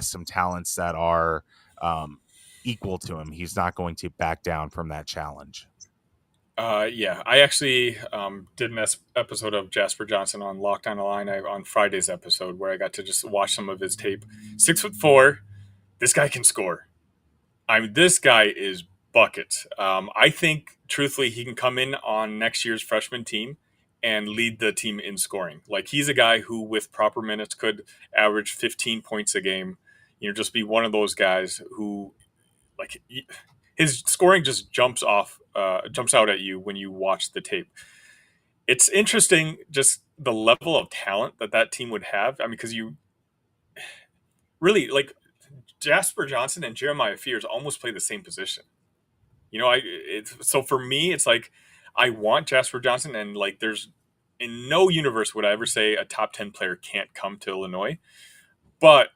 some talents that are equal to him. He's not going to back down from that challenge. Yeah, I actually did an episode of Jasper Johnson on Locked on Illini on Friday's episode where I got to just watch some of his tape. 6'4", this guy can score. I mean, this guy is buckets. I think, truthfully, he can come in on next year's freshman team and lead the team in scoring. Like, he's a guy who, with proper minutes, could average 15 points a game. You know, just be one of those guys who, like, his scoring just jumps out at you when you watch the tape. It's interesting, just the level of talent that team would have. I mean, because you really like Jasper Johnson and Jeremiah Fears almost play the same position. You know, so for me, it's like I want Jasper Johnson, and like there's in no universe would I ever say a top 10 player can't come to Illinois, but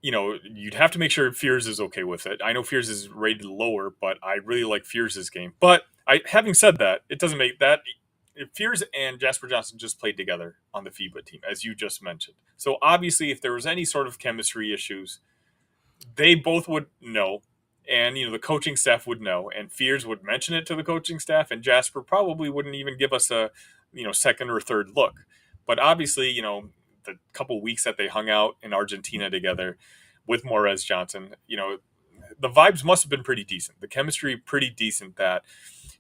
you know, you'd have to make sure Fears is okay with it. I know Fears is rated lower, but I really like Fears' game. But having said that, it doesn't make that Fears and Jasper Johnson just played together on the FIBA team, as you just mentioned. So obviously, if there was any sort of chemistry issues, they both would know, and you know the coaching staff would know, and Fears would mention it to the coaching staff, and Jasper probably wouldn't even give us a second or third look. But obviously, you know, the couple weeks that they hung out in Argentina together with Morez Johnson, you know, the vibes must have been pretty decent. The chemistry pretty decent that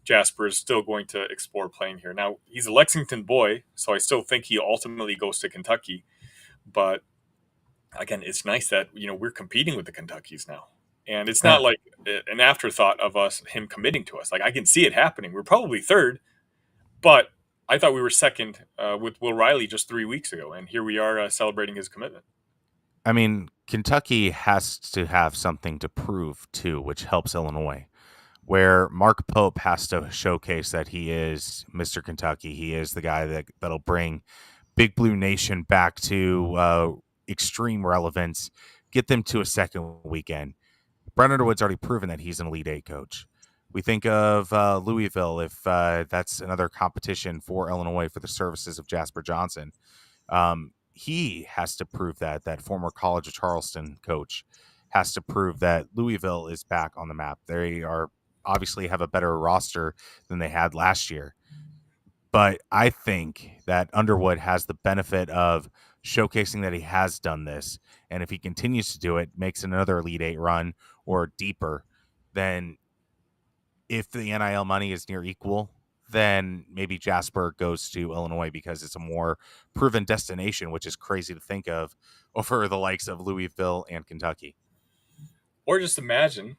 Jasper is still going to explore playing here. Now, he's a Lexington boy, so I still think he ultimately goes to Kentucky. But again, it's nice that, you know, we're competing with the Kentuckys now. And it's Uh, not like an afterthought of him committing to us. Like, I can see it happening. We're probably third, but I thought we were second with Will Riley just 3 weeks ago, and here we are celebrating his commitment. I mean, Kentucky has to have something to prove too, which helps Illinois. Where Mark Pope has to showcase that he is Mr. Kentucky. He is the guy that'll bring Big Blue Nation back to extreme relevance, get them to a second weekend. Brent Underwood's already proven that he's an Elite Eight coach. We think of Louisville, if that's another competition for Illinois for the services of Jasper Johnson. He has to prove that former College of Charleston coach has to prove that Louisville is back on the map. They are obviously have a better roster than they had last year. But I think that Underwood has the benefit of showcasing that he has done this. And if he continues to do it, makes another Elite Eight run or deeper, then if the NIL money is near equal, then maybe Jasper goes to Illinois because it's a more proven destination, which is crazy to think of over the likes of Louisville and Kentucky. Or just imagine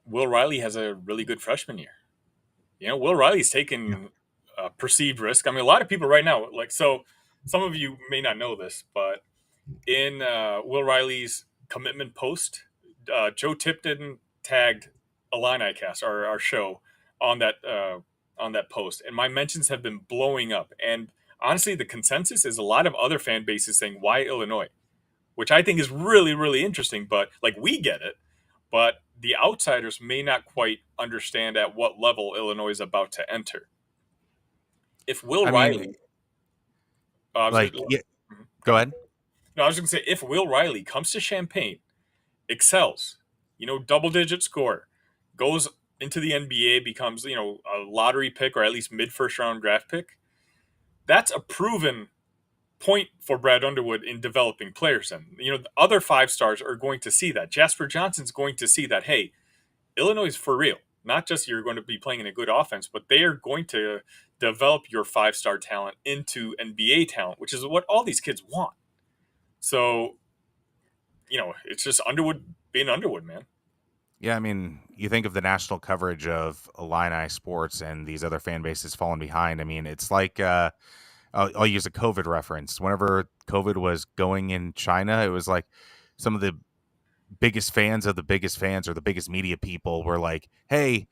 Will Riley has a really good freshman year. You know, Will Riley's Yeah. taken a perceived risk. I mean, a lot of people right now, like, so some of you may not know this, but in Will Riley's commitment post, Joe Tipton tagged Illinicast, our show, on that on that post, and my mentions have been blowing up. And honestly, the consensus is a lot of other fan bases saying, "Why Illinois?" Which I think is really, really interesting. But like, we get it, but the outsiders may not quite understand at what level Illinois is about to enter. If Will I mean, Riley, I was gonna, like, yeah, go go ahead. ahead. No, I was going to say, if Will Riley comes to Champaign, excels, double digit score, goes into the NBA, becomes, a lottery pick or at least mid first round draft pick, that's a proven point for Brad Underwood in developing players. And, the other 5 stars are going to see that. Jasper Johnson's going to see that, hey, Illinois is for real. Not just you're going to be playing in a good offense, but they are going to develop your 5-star talent into NBA talent, which is what all these kids want. So, it's just Underwood being Underwood, man. Yeah, I mean, you think of the national coverage of Illini sports and these other fan bases falling behind. I mean, it's like I'll use a COVID reference. Whenever COVID was going in China, it was like some of the biggest fans of the biggest fans or the biggest media people were like, "Hey,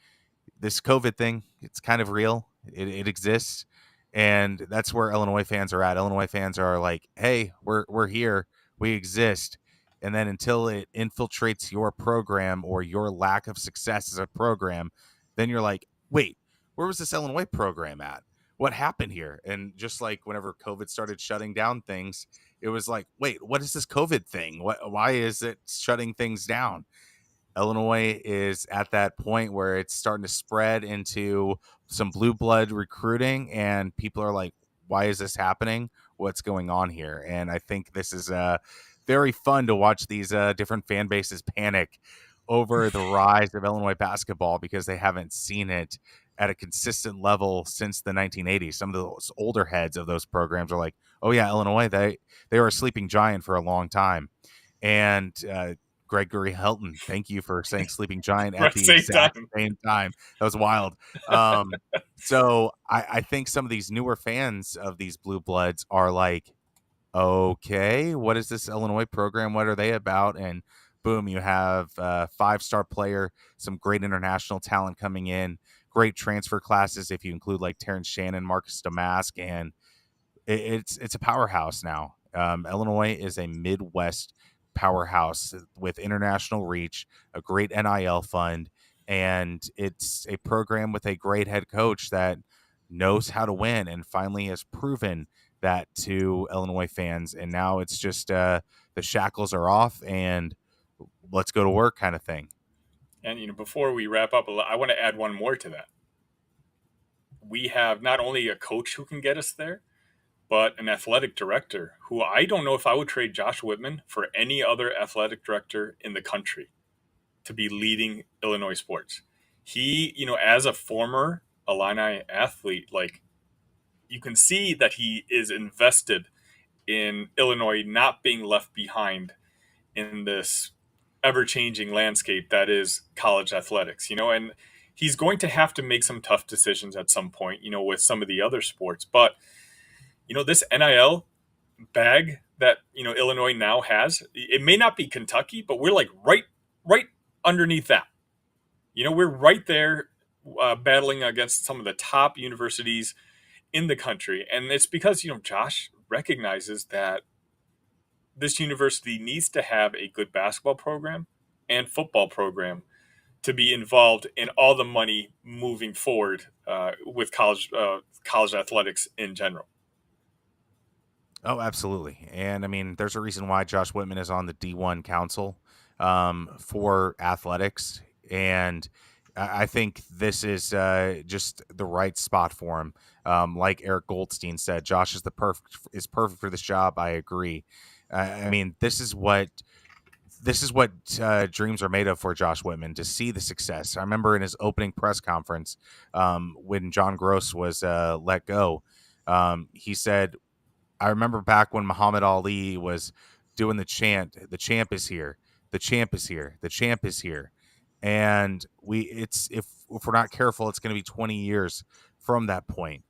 this COVID thing, it's kind of real. It exists." And that's where Illinois fans are at. Illinois fans are like, "Hey, we're here. We exist." And then until it infiltrates your program or your lack of success as a program, then you're like, "Wait, where was this Illinois program at? What happened here?" And just like whenever COVID started shutting down things, it was like, "Wait, what is this COVID thing? Why is it shutting things down?" Illinois is at that point where it's starting to spread into some blue blood recruiting, and people are like, "Why is this happening? What's going on here?" And I think this is very fun to watch these different fan bases panic over the rise of Illinois basketball because they haven't seen it at a consistent level since the 1980s. Some of those older heads of those programs are like, "Oh yeah, Illinois, they were a sleeping giant for a long time." And Gregory Helton, thank you for saying sleeping giant Right at at the the same exact time. same time. That was wild. So I think some of these newer fans of these blue bloods are like, okay, what is this Illinois program? What are they about? And boom, you have a 5-star player, some great international talent coming in, great transfer classes if you include like Terrence Shannon, Marcus Damask, and it's a powerhouse now. Illinois is a Midwest powerhouse with international reach, a great NIL fund, and it's a program with a great head coach that knows how to win and finally has proven that to Illinois fans. And now it's just the shackles are off and let's go to work kind of thing. And before we wrap up, I want to add one more to that. We have not only a coach who can get us there, but an athletic director who I don't know if I would trade Josh Whitman for any other athletic director in the country to be leading Illinois sports. He, as a former Illini athlete, like, you can see that he is invested in Illinois not being left behind in this ever changing landscape that is college athletics, and he's going to have to make some tough decisions at some point, with some of the other sports. But, this NIL bag that, Illinois now has, it may not be Kentucky, but we're like right underneath that. We're right there battling against some of the top universities in the country. And it's because, Josh recognizes that this university needs to have a good basketball program and football program to be involved in all the money moving forward with college athletics in general. Oh, absolutely. And I mean, there's a reason why Josh Whitman is on the D1 Council for athletics. And I think this is just the right spot for him. Like Eric Goldstein said, Josh is perfect for this job. I agree. I mean, this is what dreams are made of for Josh Whitman, to see the success. I remember in his opening press conference when John Gross was let go, he said, I remember back when Muhammad Ali was doing the chant, "The champ is here, the champ is here, the champ is here," and it's if we're not careful, it's going to be 20 years from that point.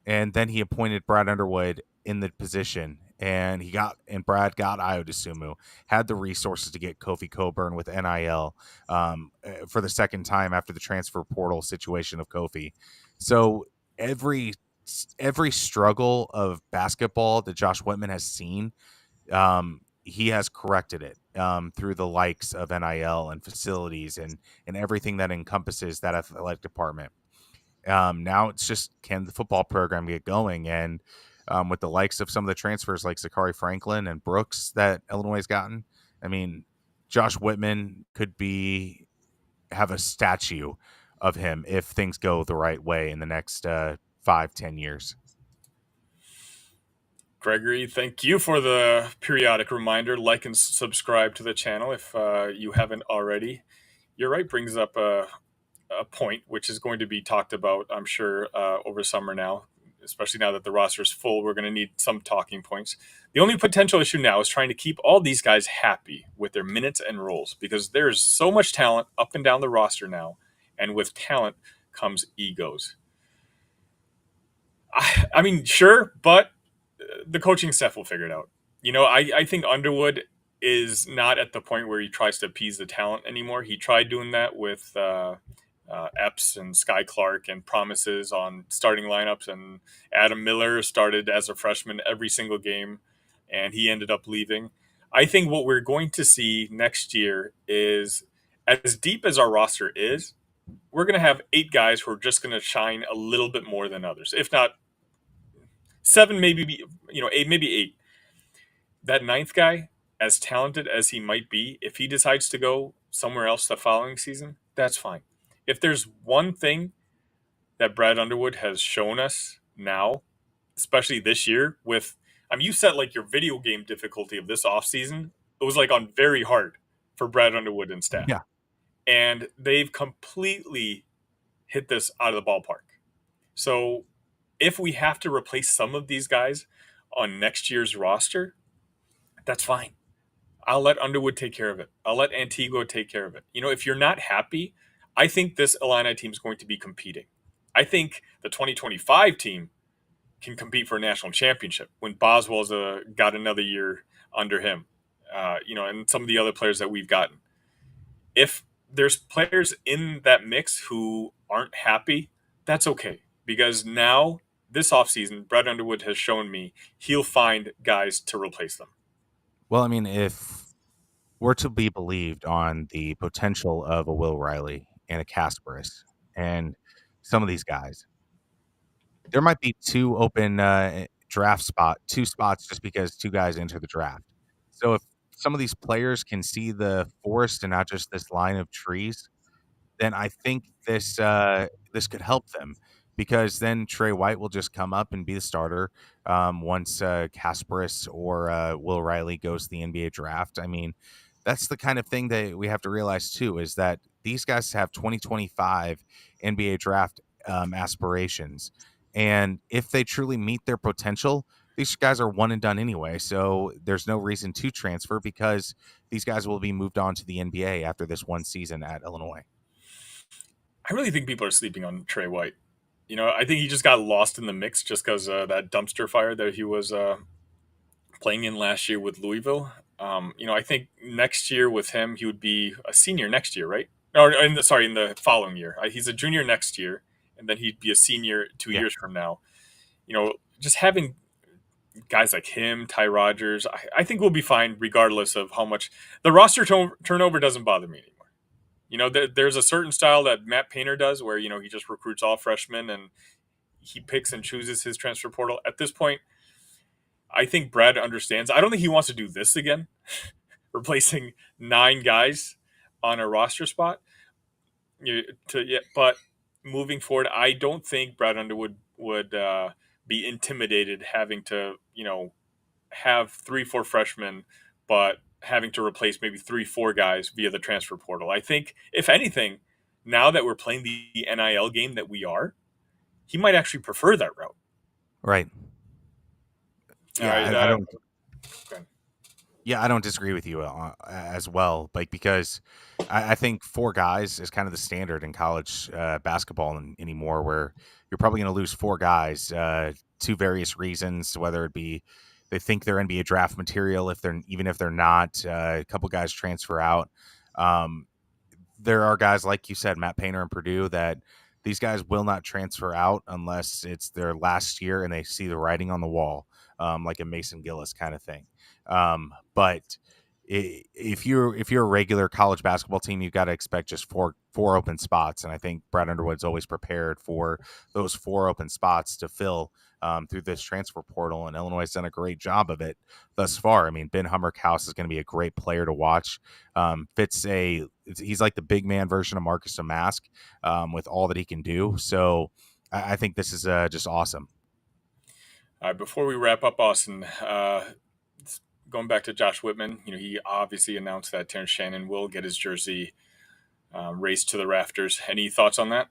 And then he appointed Brad Underwood in the position, and Brad got Io DeSumo, had the resources to get Kofi Coburn with NIL for the second time after the transfer portal situation of Kofi. So every every struggle of basketball that Josh Whitman has seen, he has corrected it through the likes of NIL and facilities and everything that encompasses that athletic department. Now it's just, can the football program get going? And with the likes of some of the transfers like Zachary Franklin and Brooks that Illinois has gotten, I mean, Josh Whitman could have a statue of him if things go the right way in the next 5-10 years. Gregory, thank you for the periodic reminder. Like and subscribe to the channel if you haven't already. You're right, brings up a point which is going to be talked about, I'm sure, over summer now, especially now that the roster is full. We're going to need some talking points. The only potential issue now is trying to keep all these guys happy with their minutes and roles, because there's so much talent up and down the roster now, and with talent comes egos. I mean, sure, but the coaching staff will figure it out. I think Underwood is not at the point where he tries to appease the talent anymore. He tried doing that with Epps and Sky Clark and promises on starting lineups, and Adam Miller started as a freshman every single game, and he ended up leaving. I think what we're going to see next year is, as deep as our roster is, we're going to have 8 guys who are just going to shine a little bit more than others, if not 7, maybe 8, maybe 8. That 9th guy, as talented as he might be, if he decides to go somewhere else the following season, that's fine. If there's one thing that Brad Underwood has shown us now, especially this year, you set like your video game difficulty of this offseason, it was like on very hard for Brad Underwood and staff. Yeah. And they've completely hit this out of the ballpark. So if we have to replace some of these guys on next year's roster, that's fine. I'll let Underwood take care of it. I'll let Antigua take care of it. If you're not happy, I think this Illini team is going to be competing. I think the 2025 team can compete for a national championship when Boswell's got another year under him, and some of the other players that we've gotten. If there's players in that mix who aren't happy, that's okay. Because now, this offseason, Brad Underwood has shown me he'll find guys to replace them. Well, I mean, if we're to be believed on the potential of a Will Riley and a Casparis and some of these guys, there might be 2 open two spots just because 2 guys enter the draft. So if some of these players can see the forest and not just this line of trees, then I think this could help them, because then Trey White will just come up and be the starter once Kasparis or Will Riley goes to the NBA draft. I mean, that's the kind of thing that we have to realize too, is that these guys have 2025 NBA draft aspirations, and if they truly meet their potential, these guys are one and done anyway. So there's no reason to transfer, because these guys will be moved on to the NBA after this one season at Illinois. I really think people are sleeping on Trey White. I think he just got lost in the mix just because that dumpster fire that he was playing in last year with Louisville. I think next year with him, he would be a senior next year, right? Or in the following year. He's a junior next year, and then he'd be a senior 2 years from now. Just having guys like him, Ty Rogers, I think we'll be fine regardless of how much. The roster turnover doesn't bother me anymore. There's a certain style that Matt Painter does where, he just recruits all freshmen and he picks and chooses his transfer portal. At this point, I think Brad understands. I don't think he wants to do this again, replacing 9 guys on a roster spot. But moving forward, I don't think Brad Underwood would be intimidated having to, have 3-4 freshmen, but having to replace maybe 3-4 guys via the transfer portal. I think, if anything, now that we're playing the NIL game that we are, he might actually prefer that route. Right. Yeah, All right, I don't. okay. Yeah, I don't disagree with you as well. Because I think 4 guys is kind of the standard in college basketball anymore, where you're probably going to lose 4 guys to various reasons, whether it be they think they're NBA draft material if they're even if they're not. A couple guys transfer out. Um, there are guys like you said, Matt Painter and Purdue, that these guys will not transfer out unless it's their last year and they see the writing on the wall, like a Mason Gillis kind of thing. But if you're a regular college basketball team, you've got to expect just four open spots, and I think Brad Underwood's always prepared for those four open spots to fill through this transfer portal, and Illinois has done a great job of it thus far. I mean, Ben Hummerkaus is going to be a great player to watch. He's like the big man version of Marcus Amask with all that he can do. So I think this is just awesome. Before we wrap up, Austin, going back to Josh Whitman, he obviously announced that Terrence Shannon will get his jersey raised to the rafters. Any thoughts on that?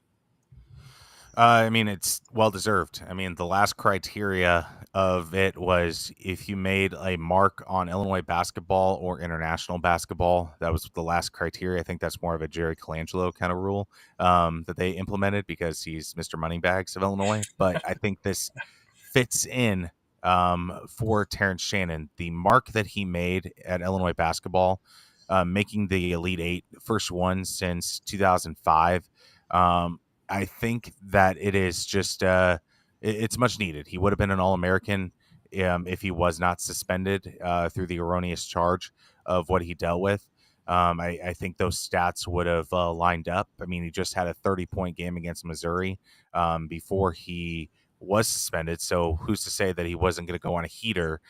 I mean, it's well deserved. I mean, the last criteria of it was if you made a mark on Illinois basketball or international basketball. That was the last criteria. I think that's more of a Jerry Colangelo kind of rule that they implemented because he's Mr. Moneybags of Illinois. But I think this fits in for Terrence Shannon. The mark that he made at Illinois basketball, making the Elite Eight, first one since 2005. I think that it is just it's much needed. He would have been an All-American if he was not suspended through the erroneous charge of what he dealt with. I think those stats would have lined up. I mean, he just had a 30-point game against Missouri before he was suspended. So who's to say that he wasn't going to go on a heater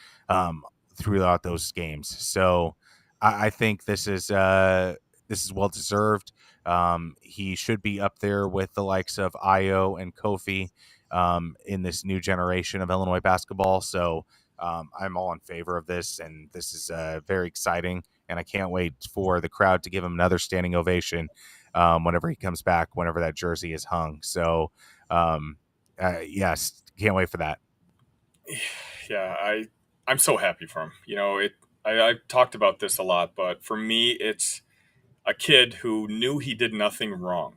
throughout those games? So I think this is well deserved. He should be up there with the likes of Io and Kofi in this new generation of Illinois basketball. So I'm all in favor of this, and this is very exciting. And I can't wait for the crowd to give him another standing ovation whenever he comes back, whenever that jersey is hung. So, yes, can't wait for that. Yeah, I'm so happy for him. I've talked about this a lot, but for me, it's a kid who knew he did nothing wrong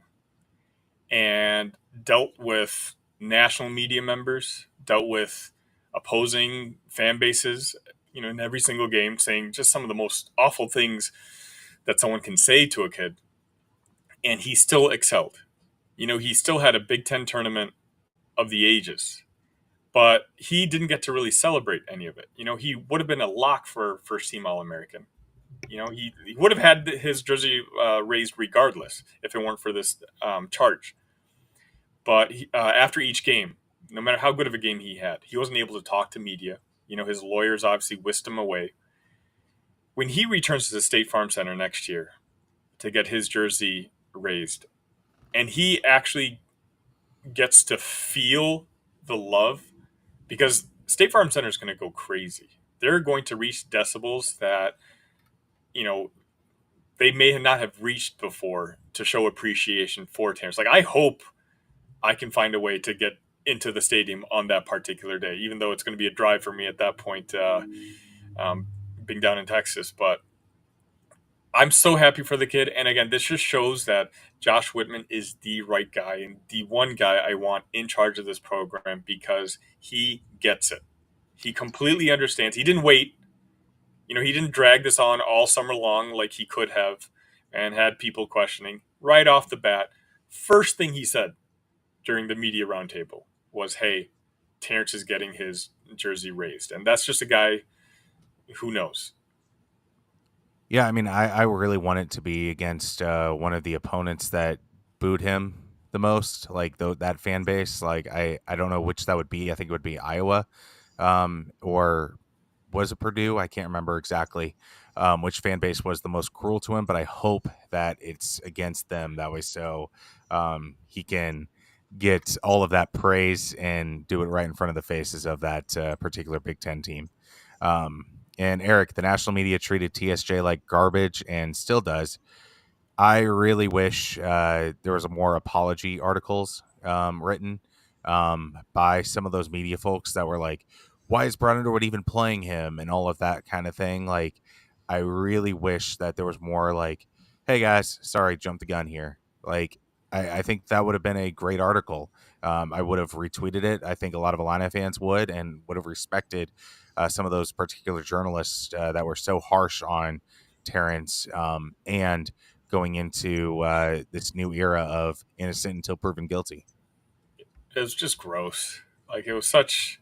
and dealt with national media members, dealt with opposing fan bases, in every single game, saying just some of the most awful things that someone can say to a kid. And he still excelled. He still had a Big Ten tournament of the ages, but he didn't get to really celebrate any of it. He would have been a lock for first team All American. He would have had his jersey raised regardless if it weren't for this charge. But after each game, no matter how good of a game he had, he wasn't able to talk to media. His lawyers obviously whisked him away. When he returns to the State Farm Center next year to get his jersey raised, and he actually gets to feel the love, because State Farm Center is going to go crazy. They're going to reach decibels that, you know, they may not have reached before to show appreciation for Terrence. Like, I hope I can find a way to get into the stadium on that particular day, even though it's going to be a drive for me at that point, being down in Texas. But I'm so happy for the kid. And again, this just shows that Josh Whitman is the right guy and the one guy I want in charge of this program because he gets it. He completely understands. He didn't wait. He didn't drag this on all summer long like he could have and had people questioning. Right off the bat, first thing he said during the media roundtable was, "Hey, Terrence is getting his jersey raised." And that's just a guy who knows. Yeah, I mean, I really want it to be against one of the opponents that booed him the most, like that fan base. Like, I don't know which that would be. I think it would be Iowa, or was it Purdue? I can't remember exactly which fan base was the most cruel to him, but I hope that it's against them that way, so he can get all of that praise and do it right in front of the faces of that particular Big Ten team. Um, and Eric, the national media treated TSJ like garbage and still does. I really wish there was more apology articles written by some of those media folks that were like, why is Brad Underwood even playing him and all of that kind of thing. Like, I really wish that there was more like, hey guys, sorry, jumped the gun here. Like, I think that would have been a great article. I would have retweeted it. I think a lot of Illini fans would and would have respected some of those particular journalists that were so harsh on Terrence, and going into this new era of innocent until proven guilty. It was just gross. Like it was such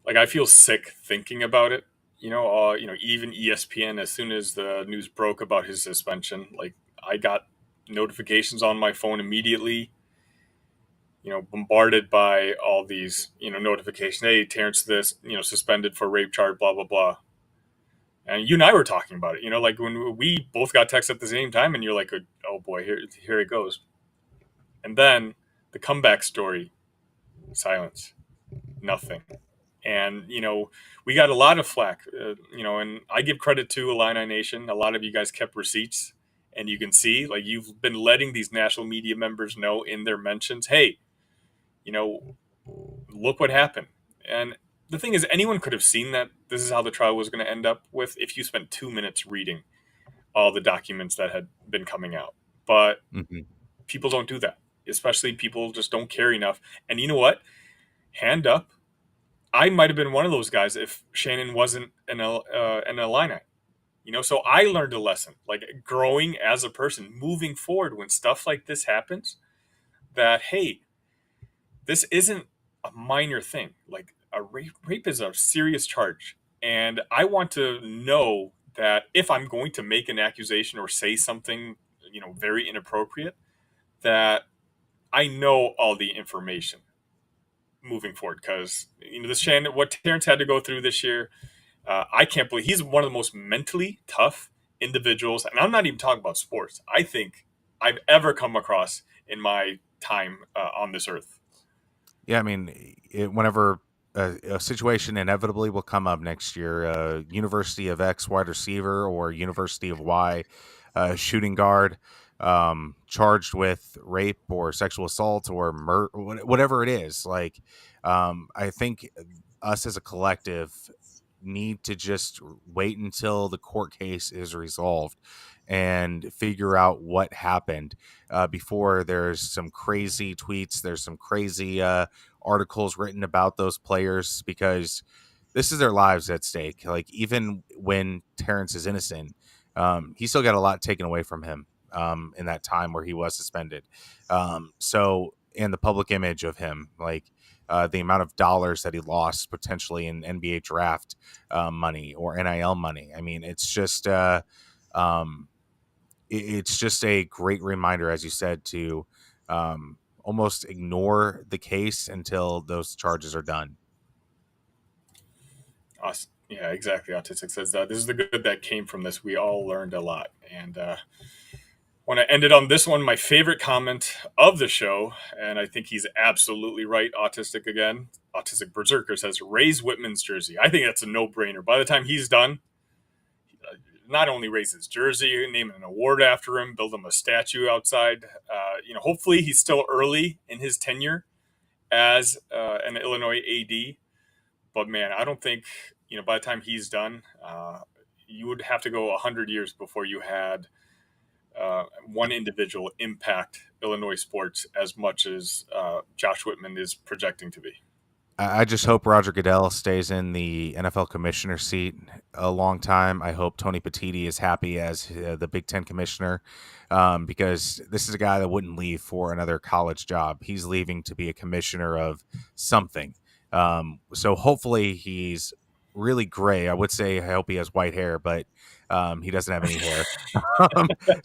like I feel sick thinking about it. Even ESPN, as soon as the news broke about his suspension, like I got notifications on my phone immediately. Bombarded by all these, notifications. Hey, Terrence, this, suspended for rape charge, blah blah blah. And you and I were talking about it. Like when we both got texts at the same time, and you're like, "Oh boy, here it goes." And then the comeback story, silence, nothing. And we got a lot of flack. And I give credit to Illini Nation. A lot of you guys kept receipts, and you can see like you've been letting these national media members know in their mentions, hey, you know, look what happened. And the thing is, anyone could have seen that this is how the trial was going to end up with if you spent 2 minutes reading all the documents that had been coming out. But Mm-hmm. people don't do that, especially people just don't care enough. And you know what? Hand up. I might have been one of those guys if Shannon wasn't an Illini. So I learned a lesson, like growing as a person, moving forward when stuff like this happens. That hey, this isn't a minor thing. Like a rape is a serious charge, and I want to know that if I'm going to make an accusation or say something, very inappropriate, that I know all the information moving forward. Because this Shannon, what Terrence had to go through this year, I can't believe he's one of the most mentally tough individuals, and I'm not even talking about sports. I think I've ever come across in my time on this earth. Yeah, I mean, whenever a situation inevitably will come up next year, University of X wide receiver or University of Y shooting guard charged with rape or sexual assault or whatever it is. Like, I think us as a collective need to just wait until the court case is resolved and figure out what happened before there's some crazy tweets, there's some crazy articles written about those players, because this is their lives at stake. Like, even when Terrence is innocent, he still got a lot taken away from him in that time where he was suspended. And the public image of him, like the amount of dollars that he lost potentially in NBA draft money or NIL money. I mean, um, it's just a great reminder, as you said, to almost ignore the case until those charges are done. Yeah, exactly. Autistic says that this is the good that came from this. We all learned a lot, and when I ended on this one, my favorite comment of the show, and I think he's absolutely right. Autistic again, Autistic Berserker says, "Raise Whitman's jersey." I think that's a no-brainer. By the time he's done, not only raise his jersey, name an award after him, build him a statue outside. Hopefully he's still early in his tenure as an Illinois AD. But man, I don't think by the time he's done, you would have to go 100 years before you had one individual impact Illinois sports as much as Josh Whitman is projecting to be. I just hope Roger Goodell stays in the NFL commissioner seat a long time. I hope Tony Petitti is happy as the Big Ten commissioner, because this is a guy that wouldn't leave for another college job. He's leaving to be a commissioner of something. So hopefully he's really gray. I would say I hope he has white hair, but he doesn't have any hair.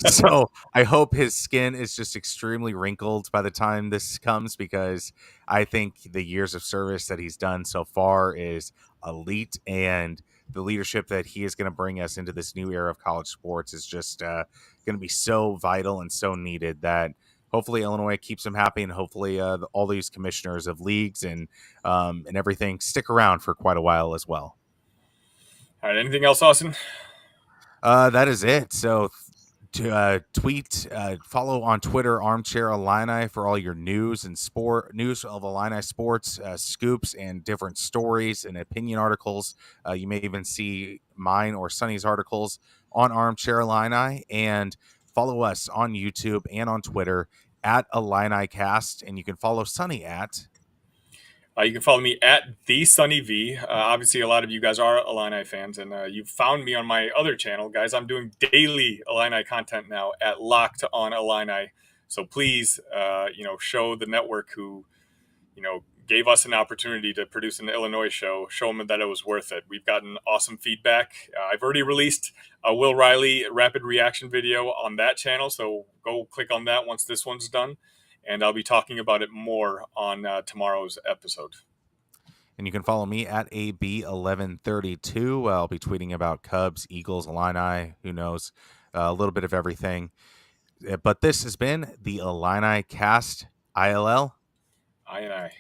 So I hope his skin is just extremely wrinkled by the time this comes, because I think the years of service that he's done so far is elite, and the leadership that he is going to bring us into this new era of college sports is just going to be so vital and so needed that hopefully Illinois keeps him happy, and hopefully all these commissioners of leagues and everything stick around for quite a while as well. All right, anything else, Austin? That is it. So tweet, follow on Twitter, Armchair Illini, for all your news and news of Illini sports, scoops and different stories and opinion articles. You may even see mine or Sonny's articles on Armchair Illini, and follow us on YouTube and on Twitter at Illinicast, and you can follow Sonny at You can follow me at the Sunny V. Obviously, a lot of you guys are Illini fans, and you've found me on my other channel, guys. I'm doing daily Illini content now at Locked on Illini. So please, show the network who, gave us an opportunity to produce an Illinois show. Show them that it was worth it. We've gotten awesome feedback. I've already released a Will Riley rapid reaction video on that channel, so go click on that once this one's done, and I'll be talking about it more on tomorrow's episode. And you can follow me at AB1132. I'll be tweeting about Cubs, Eagles, Illini, who knows, a little bit of everything. But this has been the Illini Cast, ILL. I and I.